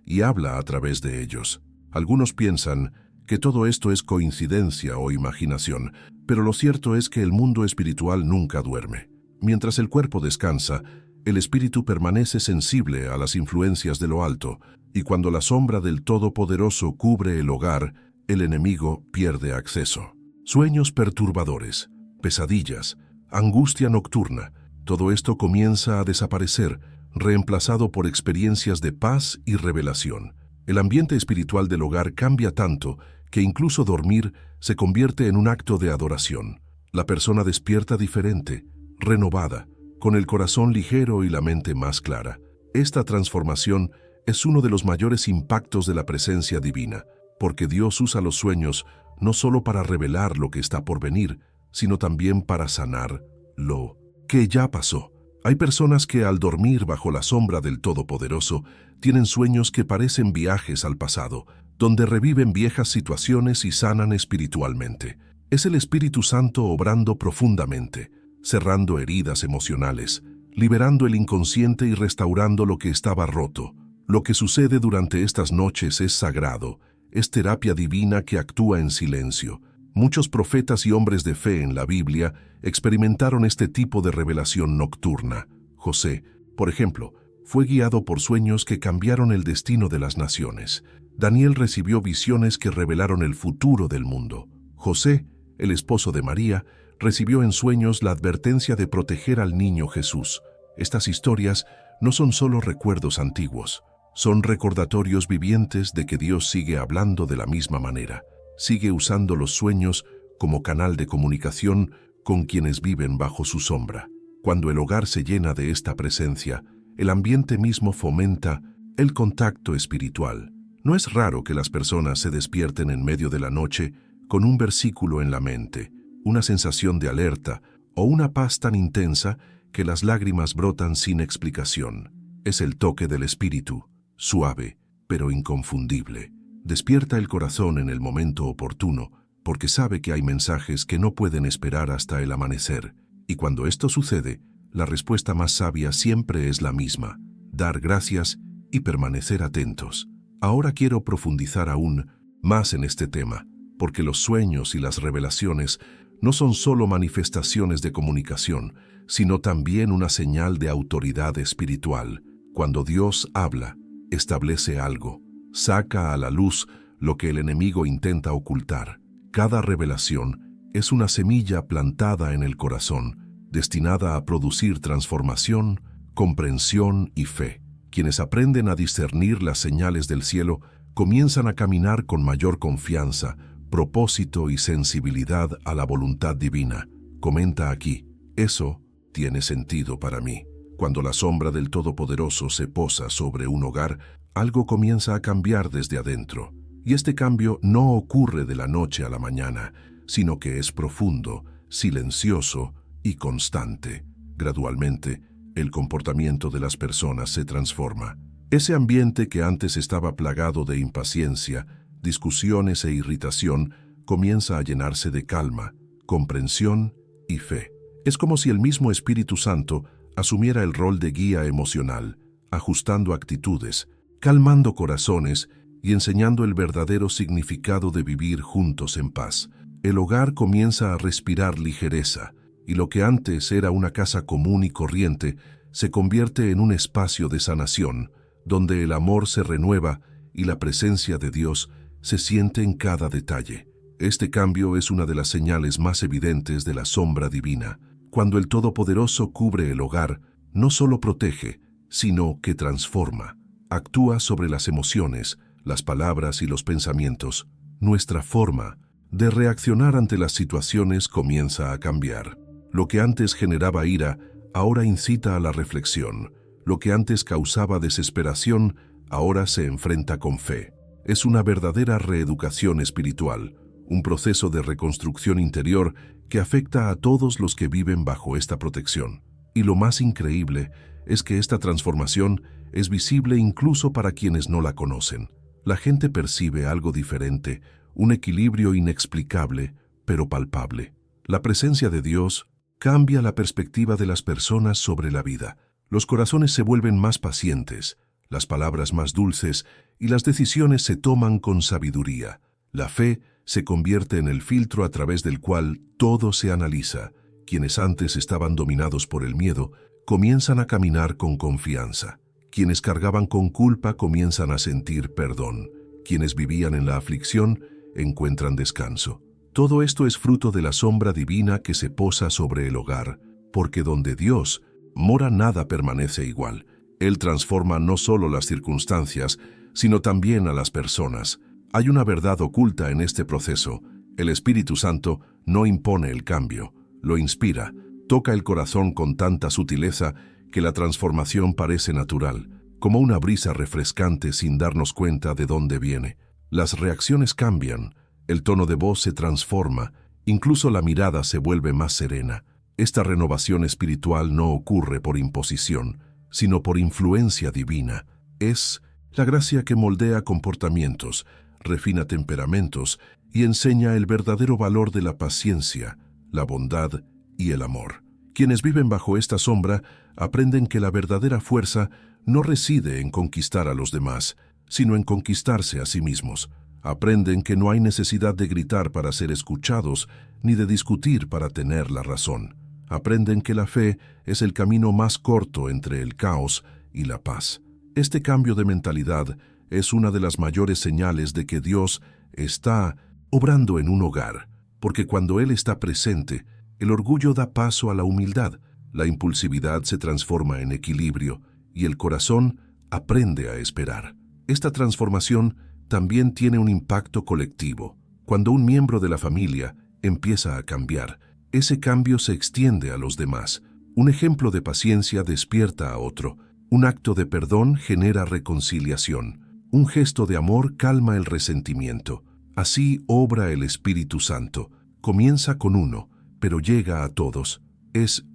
y habla a través de ellos. Algunos piensan que todo esto es coincidencia o imaginación, pero lo cierto es que el mundo espiritual nunca duerme. Mientras el cuerpo descansa, el espíritu permanece sensible a las influencias de lo alto, y cuando la sombra del Todopoderoso cubre el hogar, el enemigo pierde acceso. Sueños perturbadores, pesadillas, angustia nocturna, todo esto comienza a desaparecer, reemplazado por experiencias de paz y revelación. El ambiente espiritual del hogar cambia tanto que incluso dormir se convierte en un acto de adoración. La persona despierta diferente, renovada, con el corazón ligero y la mente más clara. Esta transformación es uno de los mayores impactos de la presencia divina, porque Dios usa los sueños no solo para revelar lo que está por venir, sino también para sanar lo que ya pasó. Hay personas que al dormir bajo la sombra del Todopoderoso tienen sueños que parecen viajes al pasado, donde reviven viejas situaciones y sanan espiritualmente. Es el Espíritu Santo obrando profundamente, cerrando heridas emocionales, liberando el inconsciente y restaurando lo que estaba roto. Lo que sucede durante estas noches es sagrado, es terapia divina que actúa en silencio. Muchos profetas y hombres de fe en la Biblia experimentaron este tipo de revelación nocturna. José, por ejemplo, fue guiado por sueños que cambiaron el destino de las naciones. Daniel recibió visiones que revelaron el futuro del mundo. José, el esposo de María, recibió en sueños la advertencia de proteger al niño Jesús. Estas historias no son solo recuerdos antiguos, son recordatorios vivientes de que Dios sigue hablando de la misma manera. Sigue usando los sueños como canal de comunicación con quienes viven bajo su sombra. Cuando el hogar se llena de esta presencia, el ambiente mismo fomenta el contacto espiritual. No es raro que las personas se despierten en medio de la noche con un versículo en la mente, una sensación de alerta o una paz tan intensa que las lágrimas brotan sin explicación. Es el toque del Espíritu, suave, pero inconfundible. Despierta el corazón en el momento oportuno, porque sabe que hay mensajes que no pueden esperar hasta el amanecer. Y cuando esto sucede, la respuesta más sabia siempre es la misma: dar gracias y permanecer atentos. Ahora quiero profundizar aún más en este tema, porque los sueños y las revelaciones no son solo manifestaciones de comunicación, sino también una señal de autoridad espiritual. Cuando Dios habla, establece algo, saca a la luz lo que el enemigo intenta ocultar. Cada revelación es una semilla plantada en el corazón, destinada a producir transformación, comprensión y fe. Quienes aprenden a discernir las señales del cielo comienzan a caminar con mayor confianza, propósito y sensibilidad a la voluntad divina. Comenta aquí: eso tiene sentido para mí. Cuando la sombra del Todopoderoso se posa sobre un hogar, algo comienza a cambiar desde adentro. Y este cambio no ocurre de la noche a la mañana, sino que es profundo, silencioso y constante. Gradualmente, el comportamiento de las personas se transforma. Ese ambiente que antes estaba plagado de impaciencia, discusiones e irritación, comienza a llenarse de calma, comprensión y fe. Es como si el mismo Espíritu Santo asumiera el rol de guía emocional, ajustando actitudes, calmando corazones y enseñando el verdadero significado de vivir juntos en paz. El hogar comienza a respirar ligereza, y lo que antes era una casa común y corriente se convierte en un espacio de sanación, donde el amor se renueva y la presencia de Dios se siente en cada detalle. Este cambio es una de las señales más evidentes de la sombra divina. Cuando el Todopoderoso cubre el hogar, no solo protege, sino que transforma. Actúa sobre las emociones, las palabras y los pensamientos, nuestra forma de reaccionar ante las situaciones comienza a cambiar. Lo que antes generaba ira, ahora incita a la reflexión. Lo que antes causaba desesperación, ahora se enfrenta con fe. Es una verdadera reeducación espiritual, un proceso de reconstrucción interior que afecta a todos los que viven bajo esta protección. Y lo más increíble es que esta transformación es visible incluso para quienes no la conocen. La gente percibe algo diferente, un equilibrio inexplicable, pero palpable. La presencia de Dios cambia la perspectiva de las personas sobre la vida. Los corazones se vuelven más pacientes, las palabras más dulces y las decisiones se toman con sabiduría. La fe se convierte en el filtro a través del cual todo se analiza. Quienes antes estaban dominados por el miedo comienzan a caminar con confianza. Quienes cargaban con culpa comienzan a sentir perdón. Quienes vivían en la aflicción encuentran descanso. Todo esto es fruto de la sombra divina que se posa sobre el hogar, porque donde Dios mora nada permanece igual. Él transforma no solo las circunstancias, sino también a las personas. Hay una verdad oculta en este proceso. El Espíritu Santo no impone el cambio, lo inspira, toca el corazón con tanta sutileza que la transformación parece natural, como una brisa refrescante sin darnos cuenta de dónde viene. Las reacciones cambian, el tono de voz se transforma, incluso la mirada se vuelve más serena. Esta renovación espiritual no ocurre por imposición, sino por influencia divina. Es la gracia que moldea comportamientos, refina temperamentos y enseña el verdadero valor de la paciencia, la bondad y el amor. Quienes viven bajo esta sombra aprenden que la verdadera fuerza no reside en conquistar a los demás, sino en conquistarse a sí mismos. Aprenden que no hay necesidad de gritar para ser escuchados, ni de discutir para tener la razón. Aprenden que la fe es el camino más corto entre el caos y la paz. Este cambio de mentalidad es una de las mayores señales de que Dios está obrando en un hogar, porque cuando Él está presente, el orgullo da paso a la humildad, la impulsividad se transforma en equilibrio y el corazón aprende a esperar. Esta transformación también tiene un impacto colectivo. Cuando un miembro de la familia empieza a cambiar, ese cambio se extiende a los demás. Un ejemplo de paciencia despierta a otro. Un acto de perdón genera reconciliación. Un gesto de amor calma el resentimiento. Así obra el Espíritu Santo. Comienza con uno, pero llega a todos. Es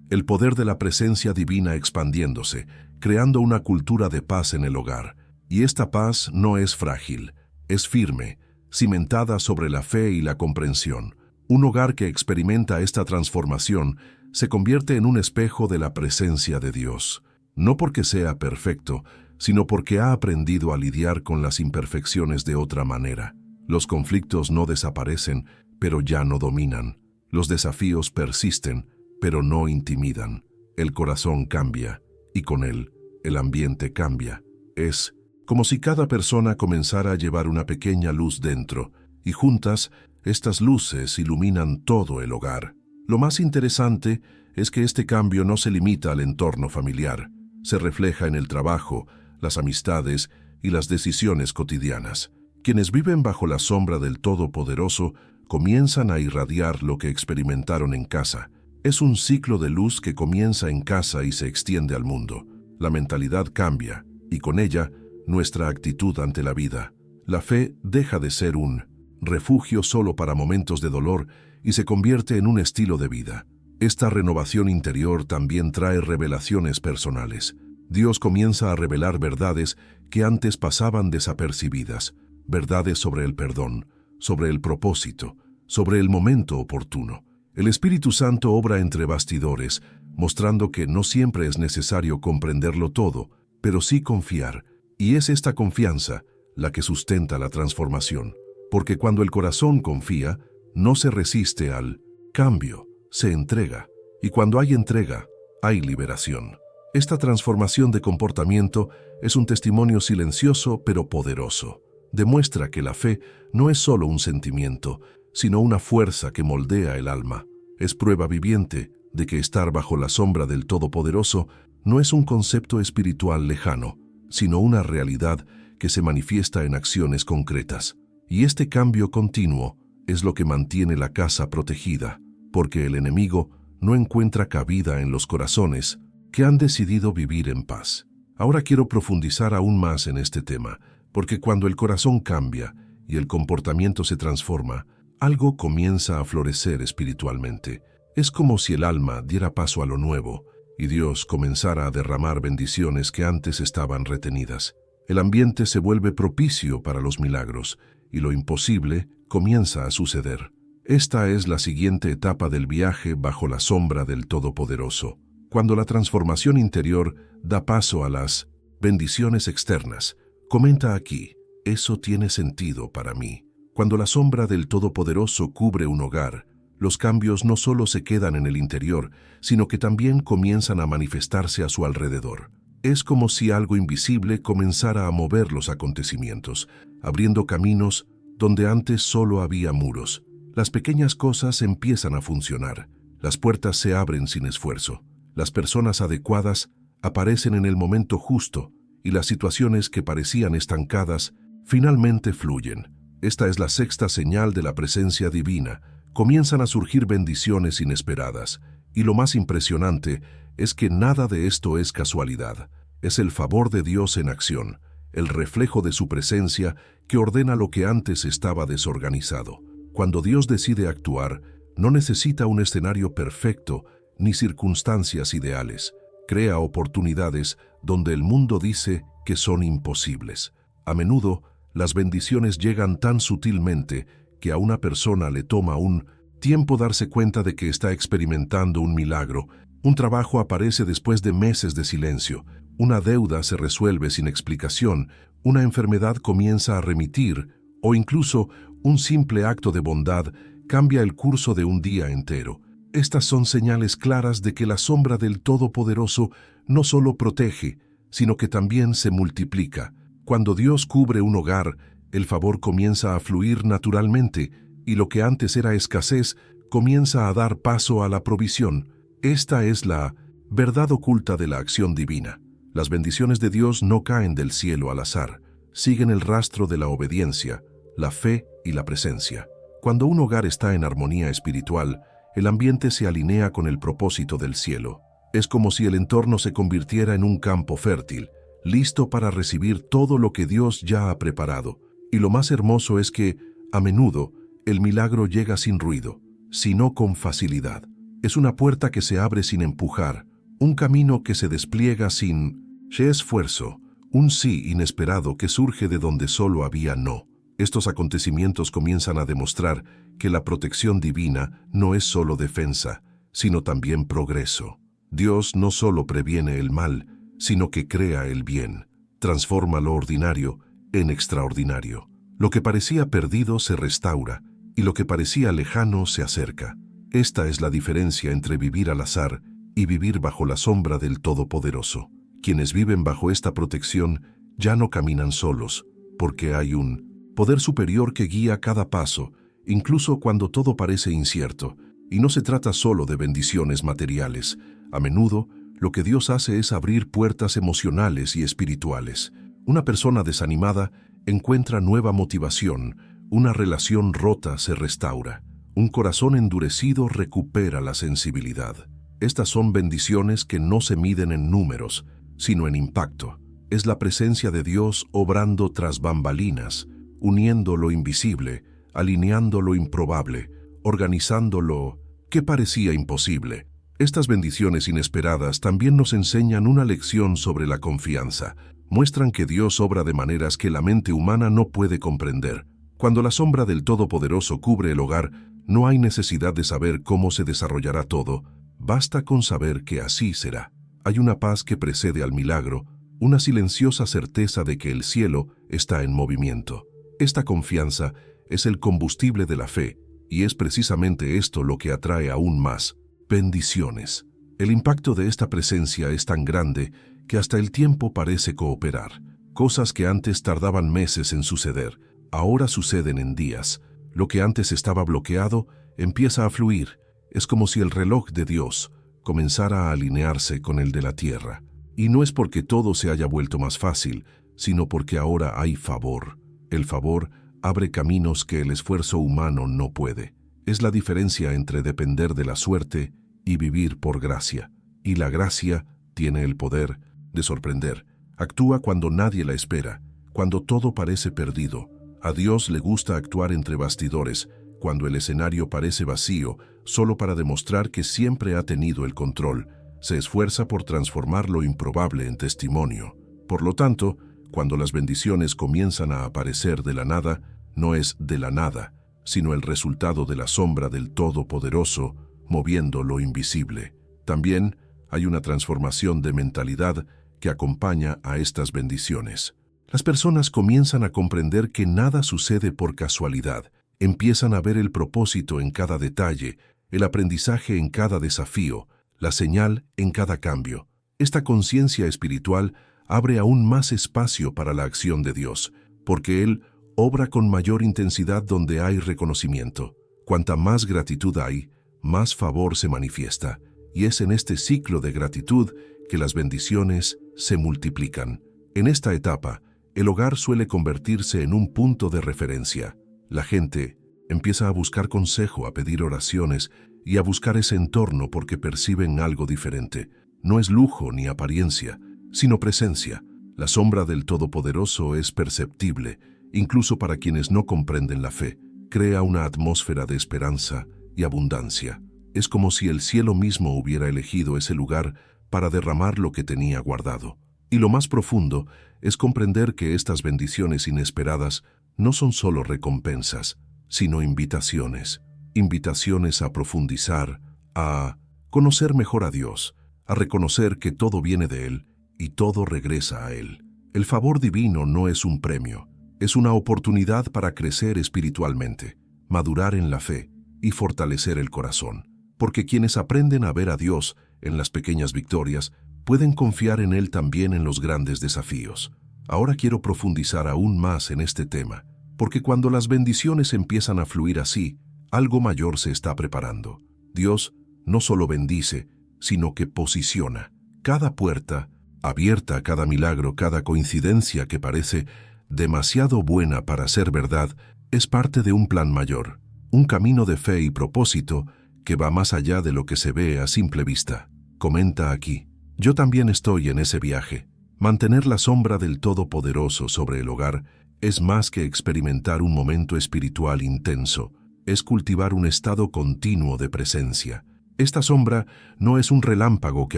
el poder de la presencia divina expandiéndose, creando una cultura de paz en el hogar. Y esta paz no es frágil, es firme, cimentada sobre la fe y la comprensión. Un hogar que experimenta esta transformación se convierte en un espejo de la presencia de Dios. No porque sea perfecto, sino porque ha aprendido a lidiar con las imperfecciones de otra manera. Los conflictos no desaparecen, pero ya no dominan. Los desafíos persisten, pero no intimidan. El corazón cambia, y con él, el ambiente cambia. Es como si cada persona comenzara a llevar una pequeña luz dentro, y juntas, estas luces iluminan todo el hogar. Lo más interesante es que este cambio no se limita al entorno familiar. Se refleja en el trabajo, las amistades y las decisiones cotidianas. Quienes viven bajo la sombra del Todopoderoso comienzan a irradiar lo que experimentaron en casa. Es un ciclo de luz que comienza en casa y se extiende al mundo. La mentalidad cambia, y con ella, nuestra actitud ante la vida. La fe deja de ser un refugio solo para momentos de dolor y se convierte en un estilo de vida. Esta renovación interior también trae revelaciones personales. Dios comienza a revelar verdades que antes pasaban desapercibidas, verdades sobre el perdón, sobre el propósito, sobre el momento oportuno. El Espíritu Santo obra entre bastidores, mostrando que no siempre es necesario comprenderlo todo, pero sí confiar. Y es esta confianza la que sustenta la transformación, porque cuando el corazón confía, no se resiste al cambio, se entrega, y cuando hay entrega, hay liberación. Esta transformación de comportamiento es un testimonio silencioso pero poderoso. Demuestra que la fe no es solo un sentimiento, sino una fuerza que moldea el alma. Es prueba viviente de que estar bajo la sombra del Todopoderoso no es un concepto espiritual lejano, sino una realidad que se manifiesta en acciones concretas. Y este cambio continuo es lo que mantiene la casa protegida, porque el enemigo no encuentra cabida en los corazones que han decidido vivir en paz. Ahora quiero profundizar aún más en este tema, porque cuando el corazón cambia y el comportamiento se transforma, algo comienza a florecer espiritualmente. Es como si el alma diera paso a lo nuevo y Dios comenzara a derramar bendiciones que antes estaban retenidas. El ambiente se vuelve propicio para los milagros y lo imposible comienza a suceder. Esta es la siguiente etapa del viaje bajo la sombra del Todopoderoso, cuando la transformación interior da paso a las bendiciones externas. Comenta aquí, eso tiene sentido para mí. Cuando la sombra del Todopoderoso cubre un hogar, los cambios no solo se quedan en el interior, sino que también comienzan a manifestarse a su alrededor. Es como si algo invisible comenzara a mover los acontecimientos, abriendo caminos donde antes solo había muros. Las pequeñas cosas empiezan a funcionar, las puertas se abren sin esfuerzo, las personas adecuadas aparecen en el momento justo y las situaciones que parecían estancadas finalmente fluyen. Esta es la sexta señal de la presencia divina. Comienzan a surgir bendiciones inesperadas, y lo más impresionante es que nada de esto es casualidad. Es el favor de Dios en acción, el reflejo de su presencia que ordena lo que antes estaba desorganizado. Cuando Dios decide actuar, no necesita un escenario perfecto ni circunstancias ideales. Crea oportunidades donde el mundo dice que son imposibles. A menudo, las bendiciones llegan tan sutilmente que a una persona le toma un tiempo darse cuenta de que está experimentando un milagro. Un trabajo aparece después de meses de silencio, una deuda se resuelve sin explicación, una enfermedad comienza a remitir, o incluso un simple acto de bondad cambia el curso de un día entero. Estas son señales claras de que la sombra del Todopoderoso no solo protege, sino que también se multiplica. Cuando Dios cubre un hogar, el favor comienza a fluir naturalmente y lo que antes era escasez comienza a dar paso a la provisión. Esta es la verdad oculta de la acción divina. Las bendiciones de Dios no caen del cielo al azar, siguen el rastro de la obediencia, la fe y la presencia. Cuando un hogar está en armonía espiritual, el ambiente se alinea con el propósito del cielo. Es como si el entorno se convirtiera en un campo fértil, listo para recibir todo lo que Dios ya ha preparado. Y lo más hermoso es que, a menudo, el milagro llega sin ruido, sino con facilidad. Es una puerta que se abre sin empujar, un camino que se despliega sin esfuerzo, un sí inesperado que surge de donde solo había no. Estos acontecimientos comienzan a demostrar que la protección divina no es solo defensa, sino también progreso. Dios no solo previene el mal, sino que crea el bien, transforma lo ordinario en extraordinario. Lo que parecía perdido se restaura, y lo que parecía lejano se acerca. Esta es la diferencia entre vivir al azar y vivir bajo la sombra del Todopoderoso. Quienes viven bajo esta protección ya no caminan solos, porque hay un poder superior que guía cada paso, incluso cuando todo parece incierto. Y no se trata solo de bendiciones materiales. A menudo, lo que Dios hace es abrir puertas emocionales y espirituales. Una persona desanimada encuentra nueva motivación, una relación rota se restaura, un corazón endurecido recupera la sensibilidad. Estas son bendiciones que no se miden en números, sino en impacto. Es la presencia de Dios obrando tras bambalinas, uniendo lo invisible, alineando lo improbable, organizando lo que parecía imposible. Estas bendiciones inesperadas también nos enseñan una lección sobre la confianza. Muestran que Dios obra de maneras que la mente humana no puede comprender. Cuando la sombra del Todopoderoso cubre el hogar, no hay necesidad de saber cómo se desarrollará todo, basta con saber que así será. Hay una paz que precede al milagro, una silenciosa certeza de que el cielo está en movimiento. Esta confianza es el combustible de la fe, y es precisamente esto lo que atrae aún más bendiciones. El impacto de esta presencia es tan grande que hasta el tiempo parece cooperar. Cosas que antes tardaban meses en suceder, ahora suceden en días. Lo que antes estaba bloqueado empieza a fluir. Es como si el reloj de Dios comenzara a alinearse con el de la tierra. Y no es porque todo se haya vuelto más fácil, sino porque ahora hay favor. El favor abre caminos que el esfuerzo humano no puede. Es la diferencia entre depender de la suerte y vivir por gracia. Y la gracia tiene el poder de sorprender. Actúa cuando nadie la espera, cuando todo parece perdido. A Dios le gusta actuar entre bastidores, cuando el escenario parece vacío, solo para demostrar que siempre ha tenido el control. Se esfuerza por transformar lo improbable en testimonio. Por lo tanto, cuando las bendiciones comienzan a aparecer de la nada, no es de la nada, sino el resultado de la sombra del Todopoderoso, moviendo lo invisible. También hay una transformación de mentalidad que acompaña a estas bendiciones. Las personas comienzan a comprender que nada sucede por casualidad. Empiezan a ver el propósito en cada detalle, el aprendizaje en cada desafío, la señal en cada cambio. Esta conciencia espiritual abre aún más espacio para la acción de Dios, porque Él obra con mayor intensidad donde hay reconocimiento. Cuanta más gratitud hay, más favor se manifiesta, y es en este ciclo de gratitud que las bendiciones se multiplican. En esta etapa, el hogar suele convertirse en un punto de referencia. La gente empieza a buscar consejo, a pedir oraciones y a buscar ese entorno porque perciben algo diferente. No es lujo ni apariencia, sino presencia. La sombra del Todopoderoso es perceptible, incluso para quienes no comprenden la fe. Crea una atmósfera de esperanza y abundancia. Es como si el cielo mismo hubiera elegido ese lugar para derramar lo que tenía guardado. Y lo más profundo es comprender que estas bendiciones inesperadas no son solo recompensas, sino invitaciones. Invitaciones a profundizar, a conocer mejor a Dios, a reconocer que todo viene de Él y todo regresa a Él. El favor divino no es un premio, es una oportunidad para crecer espiritualmente, madurar en la fe y fortalecer el corazón. Porque quienes aprenden a ver a Dios en las pequeñas victorias pueden confiar en Él también en los grandes desafíos. Ahora quiero profundizar aún más en este tema, porque cuando las bendiciones empiezan a fluir así, algo mayor se está preparando. Dios no solo bendice, sino que posiciona. Cada puerta abierta, cada milagro, cada coincidencia que parece demasiado buena para ser verdad, es parte de un plan mayor, un camino de fe y propósito que va más allá de lo que se ve a simple vista. Comenta aquí: yo también estoy en ese viaje. Mantener la sombra del Todopoderoso sobre el hogar es más que experimentar un momento espiritual intenso, es cultivar un estado continuo de presencia. Esta sombra no es un relámpago que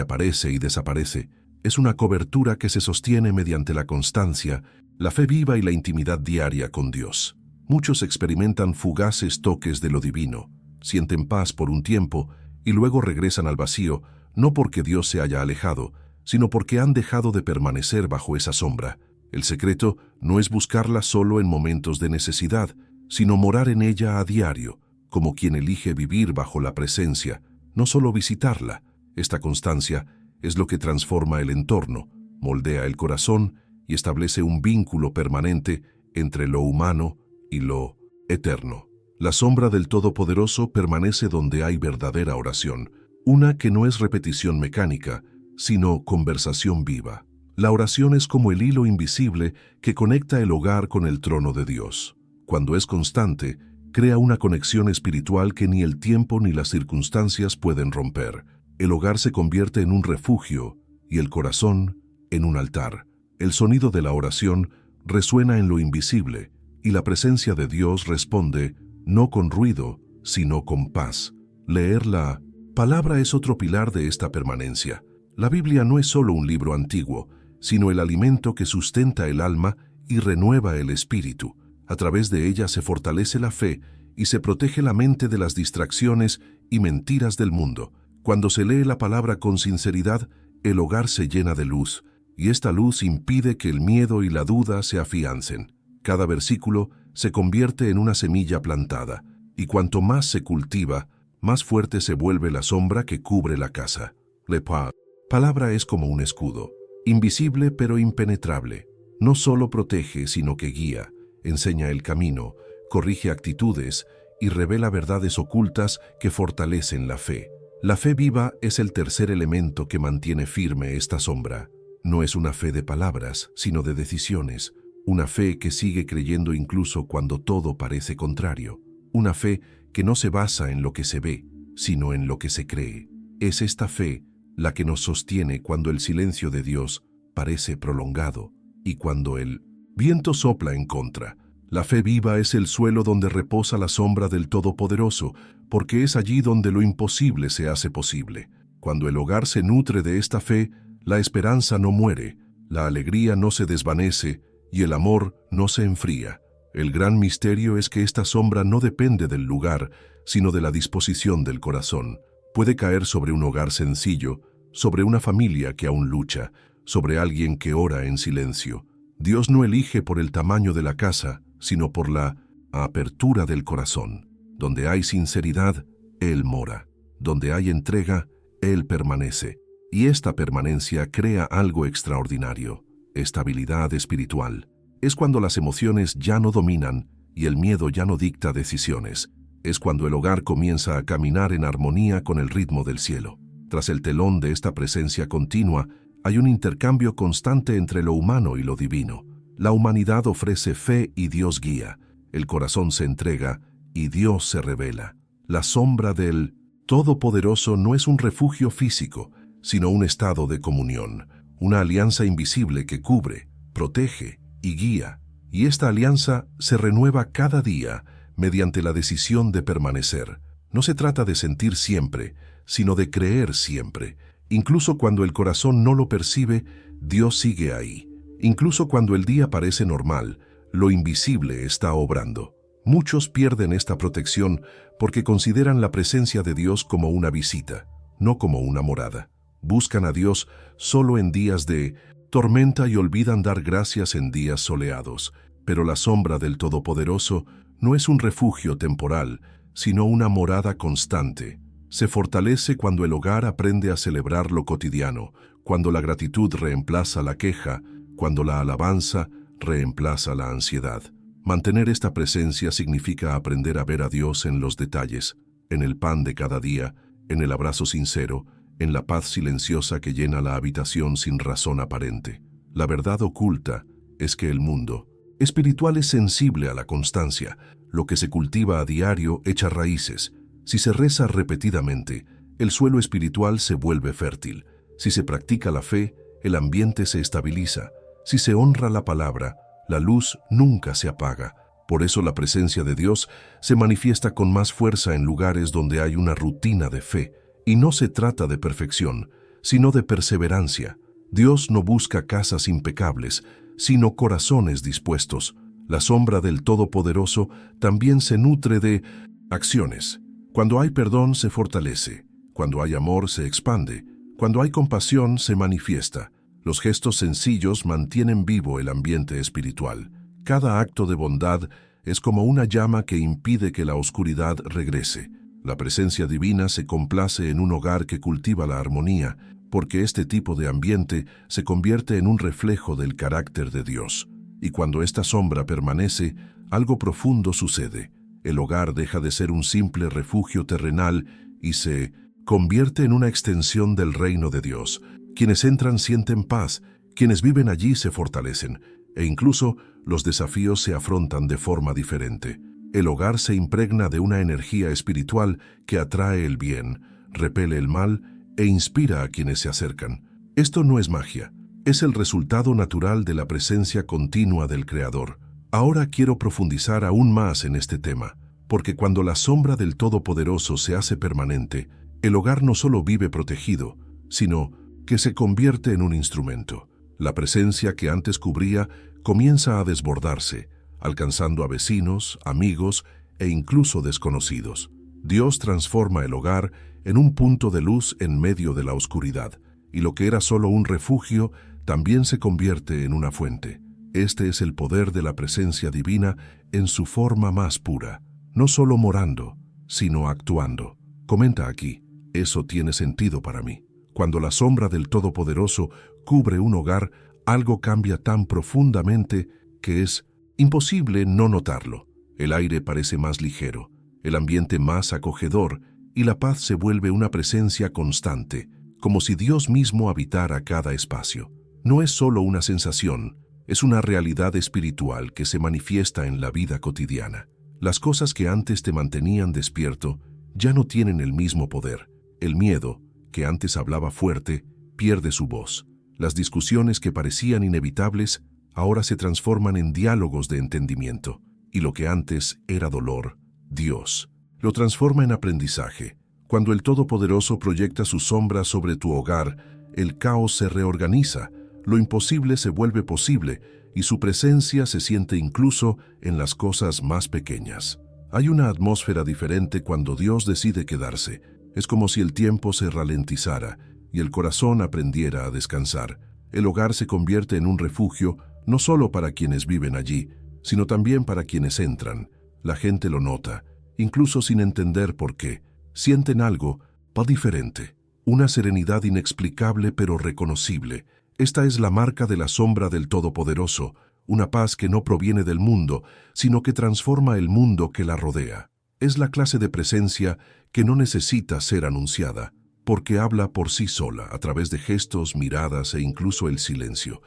aparece y desaparece, es una cobertura que se sostiene mediante la constancia, la fe viva y la intimidad diaria con Dios. Muchos experimentan fugaces toques de lo divino, sienten paz por un tiempo y luego regresan al vacío, no porque Dios se haya alejado, sino porque han dejado de permanecer bajo esa sombra. El secreto no es buscarla solo en momentos de necesidad, sino morar en ella a diario, como quien elige vivir bajo la presencia, no solo visitarla. Esta constancia es lo que transforma el entorno, moldea el corazón y establece un vínculo permanente entre lo humano y lo eterno. La sombra del Todopoderoso permanece donde hay verdadera oración, una que no es repetición mecánica, sino conversación viva. La oración es como el hilo invisible que conecta el hogar con el trono de Dios. Cuando es constante, crea una conexión espiritual que ni el tiempo ni las circunstancias pueden romper. El hogar se convierte en un refugio y el corazón en un altar. El sonido de la oración resuena en lo invisible y la presencia de Dios responde no con ruido, sino con paz. Leer la palabra es otro pilar de esta permanencia. La Biblia no es solo un libro antiguo, sino el alimento que sustenta el alma y renueva el espíritu. A través de ella se fortalece la fe y se protege la mente de las distracciones y mentiras del mundo. Cuando se lee la palabra con sinceridad, el hogar se llena de luz, y esta luz impide que el miedo y la duda se afiancen. Cada versículo se convierte en una semilla plantada, y cuanto más se cultiva, más fuerte se vuelve la sombra que cubre la casa. La palabra es como un escudo, invisible pero impenetrable. No solo protege, sino que guía, enseña el camino, corrige actitudes y revela verdades ocultas que fortalecen la fe. La fe viva es el tercer elemento que mantiene firme esta sombra. No es una fe de palabras, sino de decisiones, una fe que sigue creyendo incluso cuando todo parece contrario, una fe que no se basa en lo que se ve, sino en lo que se cree. Es esta fe la que nos sostiene cuando el silencio de Dios parece prolongado y cuando el viento sopla en contra. La fe viva es el suelo donde reposa la sombra del Todopoderoso, porque es allí donde lo imposible se hace posible. Cuando el hogar se nutre de esta fe, la esperanza no muere, la alegría no se desvanece y el amor no se enfría. El gran misterio es que esta sombra no depende del lugar, sino de la disposición del corazón. Puede caer sobre un hogar sencillo, sobre una familia que aún lucha, sobre alguien que ora en silencio. Dios no elige por el tamaño de la casa, sino por la apertura del corazón. Donde hay sinceridad, Él mora. Donde hay entrega, Él permanece. Y esta permanencia crea algo extraordinario, estabilidad espiritual. Es cuando las emociones ya no dominan y el miedo ya no dicta decisiones. Es cuando el hogar comienza a caminar en armonía con el ritmo del cielo. Tras el telón de esta presencia continua, hay un intercambio constante entre lo humano y lo divino. La humanidad ofrece fe y Dios guía. El corazón se entrega y Dios se revela. La sombra del Todopoderoso no es un refugio físico, sino un estado de comunión, una alianza invisible que cubre, protege y guía. Y esta alianza se renueva cada día mediante la decisión de permanecer. No se trata de sentir siempre, sino de creer siempre. Incluso cuando el corazón no lo percibe, Dios sigue ahí. Incluso cuando el día parece normal, lo invisible está obrando. Muchos pierden esta protección porque consideran la presencia de Dios como una visita, no como una morada. Buscan a Dios solo en días de tormenta y olvidan dar gracias en días soleados. Pero la sombra del Todopoderoso no es un refugio temporal, sino una morada constante. Se fortalece cuando el hogar aprende a celebrar lo cotidiano, cuando la gratitud reemplaza la queja, cuando la alabanza reemplaza la ansiedad. Mantener esta presencia significa aprender a ver a Dios en los detalles, en el pan de cada día, en el abrazo sincero, en la paz silenciosa que llena la habitación sin razón aparente. La verdad oculta es que el mundo espiritual es sensible a la constancia. Lo que se cultiva a diario echa raíces. Si se reza repetidamente, el suelo espiritual se vuelve fértil. Si se practica la fe, el ambiente se estabiliza. Si se honra la palabra, la luz nunca se apaga. Por eso la presencia de Dios se manifiesta con más fuerza en lugares donde hay una rutina de fe. Y no se trata de perfección, sino de perseverancia. Dios no busca casas impecables, sino corazones dispuestos. La sombra del Todopoderoso también se nutre de acciones. Cuando hay perdón se fortalece, cuando hay amor se expande, cuando hay compasión se manifiesta. Los gestos sencillos mantienen vivo el ambiente espiritual. Cada acto de bondad es como una llama que impide que la oscuridad regrese. La presencia divina se complace en un hogar que cultiva la armonía, porque este tipo de ambiente se convierte en un reflejo del carácter de Dios. Y cuando esta sombra permanece, algo profundo sucede. El hogar deja de ser un simple refugio terrenal y se convierte en una extensión del reino de Dios. Quienes entran sienten paz, quienes viven allí se fortalecen, e incluso los desafíos se afrontan de forma diferente. El hogar se impregna de una energía espiritual que atrae el bien, repele el mal e inspira a quienes se acercan. Esto no es magia, es el resultado natural de la presencia continua del Creador. Ahora quiero profundizar aún más en este tema, porque cuando la sombra del Todopoderoso se hace permanente, el hogar no solo vive protegido, sino que se convierte en un instrumento. La presencia que antes cubría comienza a desbordarse, alcanzando a vecinos, amigos e incluso desconocidos. Dios transforma el hogar en un punto de luz en medio de la oscuridad, y lo que era solo un refugio también se convierte en una fuente. Este es el poder de la presencia divina en su forma más pura, no solo morando, sino actuando. Comenta aquí, eso tiene sentido para mí. Cuando la sombra del Todopoderoso cubre un hogar, algo cambia tan profundamente que es imposible no notarlo. El aire parece más ligero, el ambiente más acogedor y la paz se vuelve una presencia constante, como si Dios mismo habitara cada espacio. No es solo una sensación, Es una realidad espiritual que se manifiesta en la vida cotidiana. Las cosas que antes te mantenían despierto ya no tienen el mismo poder. El miedo, que antes hablaba fuerte, pierde su voz. Las discusiones que parecían inevitables ahora se transforman en diálogos de entendimiento. Y lo que antes era dolor, Dios lo transforma en aprendizaje. Cuando el Todopoderoso proyecta su sombra sobre tu hogar, el caos se reorganiza, lo imposible se vuelve posible y su presencia se siente incluso en las cosas más pequeñas. Hay una atmósfera diferente cuando Dios decide quedarse. Es como si el tiempo se ralentizara y el corazón aprendiera a descansar. El hogar se convierte en un refugio no solo para quienes viven allí, sino también para quienes entran. La gente lo nota, incluso sin entender por qué. Sienten algo diferente, una serenidad inexplicable pero reconocible. Esta es la marca de la sombra del Todopoderoso, una paz que no proviene del mundo, sino que transforma el mundo que la rodea. Es la clase de presencia que no necesita ser anunciada, porque habla por sí sola, a través de gestos, miradas e incluso el silencio.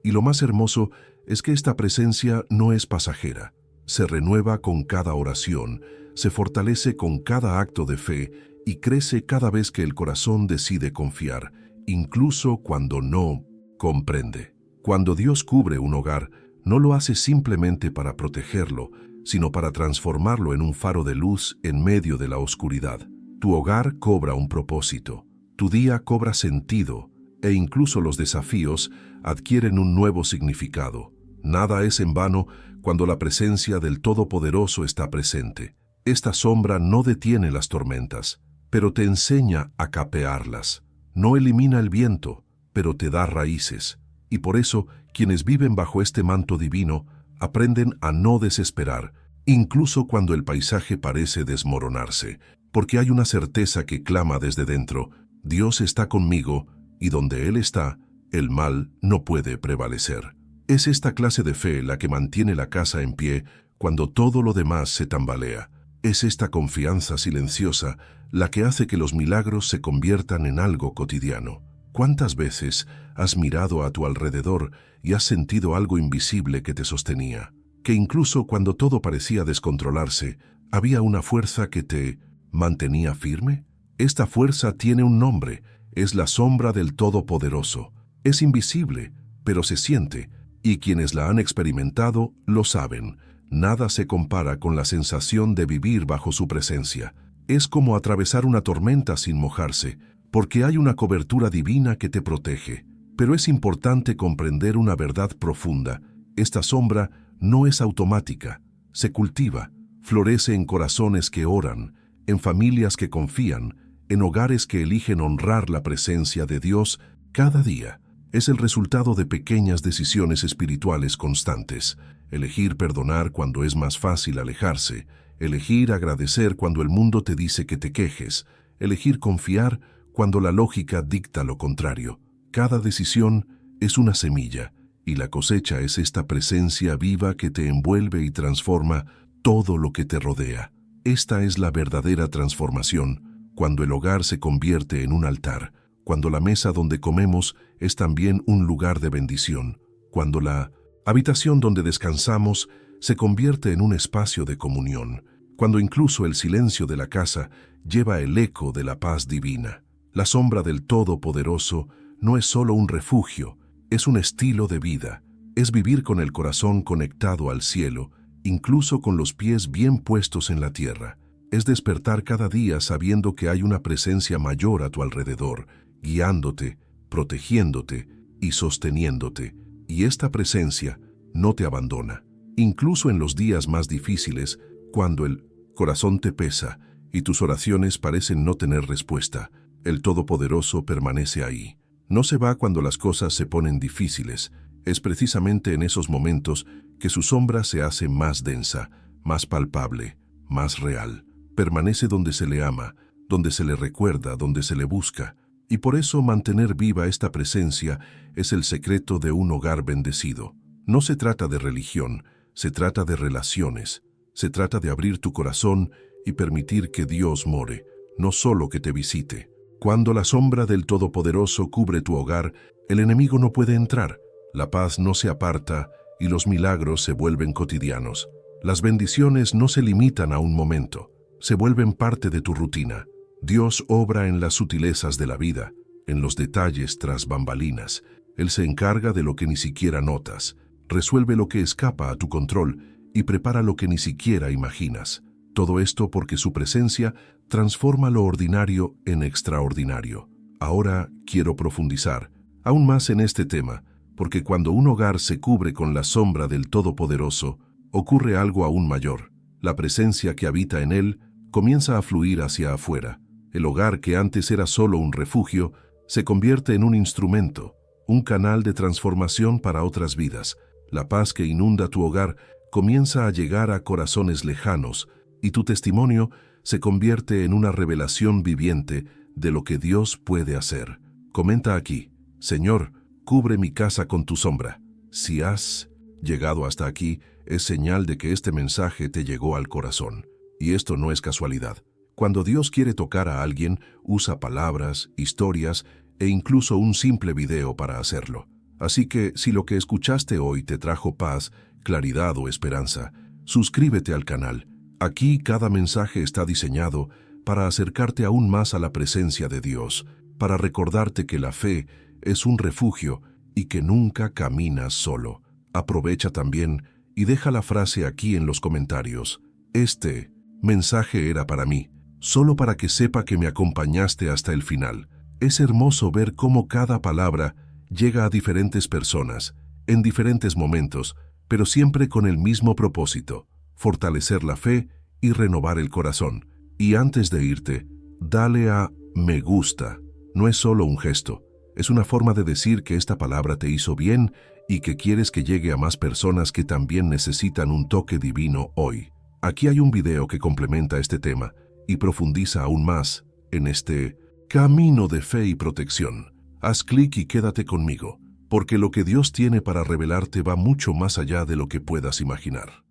Y lo más hermoso es que esta presencia no es pasajera. Se renueva con cada oración, se fortalece con cada acto de fe y crece cada vez que el corazón decide confiar, incluso cuando no comprende. Cuando Dios cubre un hogar, no lo hace simplemente para protegerlo, sino para transformarlo en un faro de luz en medio de la oscuridad. Tu hogar cobra un propósito, tu día cobra sentido, e incluso los desafíos adquieren un nuevo significado. Nada es en vano cuando la presencia del Todopoderoso está presente. Esta sombra no detiene las tormentas, pero te enseña a capearlas. No elimina el viento, pero te da raíces. Y por eso, quienes viven bajo este manto divino aprenden a no desesperar, incluso cuando el paisaje parece desmoronarse, porque hay una certeza que clama desde dentro: Dios está conmigo, y donde Él está, el mal no puede prevalecer. Es esta clase de fe la que mantiene la casa en pie cuando todo lo demás se tambalea. Es esta confianza silenciosa la que hace que los milagros se conviertan en algo cotidiano. ¿Cuántas veces has mirado a tu alrededor y has sentido algo invisible que te sostenía? Que incluso cuando todo parecía descontrolarse, había una fuerza que te mantenía firme. Esta fuerza tiene un nombre, es la sombra del Todopoderoso. Es invisible, pero se siente, y quienes la han experimentado lo saben. Nada se compara con la sensación de vivir bajo su presencia. Es como atravesar una tormenta sin mojarse, porque hay una cobertura divina que te protege. Pero es importante comprender una verdad profunda. Esta sombra no es automática, se cultiva, florece en corazones que oran, en familias que confían, en hogares que eligen honrar la presencia de Dios cada día. Es el resultado de pequeñas decisiones espirituales constantes. Elegir perdonar cuando es más fácil alejarse, elegir agradecer cuando el mundo te dice que te quejes, elegir confiar cuando la lógica dicta lo contrario. Cada decisión es una semilla, y la cosecha es esta presencia viva que te envuelve y transforma todo lo que te rodea. Esta es la verdadera transformación, cuando el hogar se convierte en un altar, cuando la mesa donde comemos es también un lugar de bendición, cuando la habitación donde descansamos se convierte en un espacio de comunión, cuando incluso el silencio de la casa lleva el eco de la paz divina. La sombra del Todopoderoso no es solo un refugio, es un estilo de vida, es vivir con el corazón conectado al cielo, incluso con los pies bien puestos en la tierra. Es despertar cada día sabiendo que hay una presencia mayor a tu alrededor, guiándote, protegiéndote y sosteniéndote. Y esta presencia no te abandona. Incluso en los días más difíciles, cuando el corazón te pesa y tus oraciones parecen no tener respuesta, el Todopoderoso permanece ahí. No se va cuando las cosas se ponen difíciles. Es precisamente en esos momentos que su sombra se hace más densa, más palpable, más real. Permanece donde se le ama, donde se le recuerda, donde se le busca. Y por eso mantener viva esta presencia es el secreto de un hogar bendecido. No se trata de religión, se trata de relaciones. Se trata de abrir tu corazón y permitir que Dios more, no solo que te visite. Cuando la sombra del Todopoderoso cubre tu hogar, el enemigo no puede entrar. La paz no se aparta y los milagros se vuelven cotidianos. Las bendiciones no se limitan a un momento, se vuelven parte de tu rutina. Dios obra en las sutilezas de la vida, en los detalles tras bambalinas. Él se encarga de lo que ni siquiera notas, resuelve lo que escapa a tu control y prepara lo que ni siquiera imaginas. Todo esto porque su presencia transforma lo ordinario en extraordinario. Ahora quiero profundizar aún más en este tema, porque cuando un hogar se cubre con la sombra del Todopoderoso, ocurre algo aún mayor. La presencia que habita en él comienza a fluir hacia afuera. El hogar que antes era solo un refugio se convierte en un instrumento, un canal de transformación para otras vidas. La paz que inunda tu hogar comienza a llegar a corazones lejanos y tu testimonio se convierte en una revelación viviente de lo que Dios puede hacer. Comenta aquí: Señor, cubre mi casa con tu sombra. Si has llegado hasta aquí, es señal de que este mensaje te llegó al corazón. Y esto no es casualidad. Cuando Dios quiere tocar a alguien, usa palabras, historias e incluso un simple video para hacerlo. Así que, si lo que escuchaste hoy te trajo paz, claridad o esperanza, suscríbete al canal. Aquí cada mensaje está diseñado para acercarte aún más a la presencia de Dios, para recordarte que la fe es un refugio y que nunca caminas solo. Aprovecha también y deja la frase aquí en los comentarios: este mensaje era para mí, solo para que sepa que me acompañaste hasta el final. Es hermoso ver cómo cada palabra llega a diferentes personas, en diferentes momentos, pero siempre con el mismo propósito: fortalecer la fe y renovar el corazón. Y antes de irte, dale a me gusta. No es solo un gesto, es una forma de decir que esta palabra te hizo bien y que quieres que llegue a más personas que también necesitan un toque divino hoy. Aquí hay un video que complementa este tema y profundiza aún más en este camino de fe y protección. Haz clic y quédate conmigo, porque lo que Dios tiene para revelarte va mucho más allá de lo que puedas imaginar.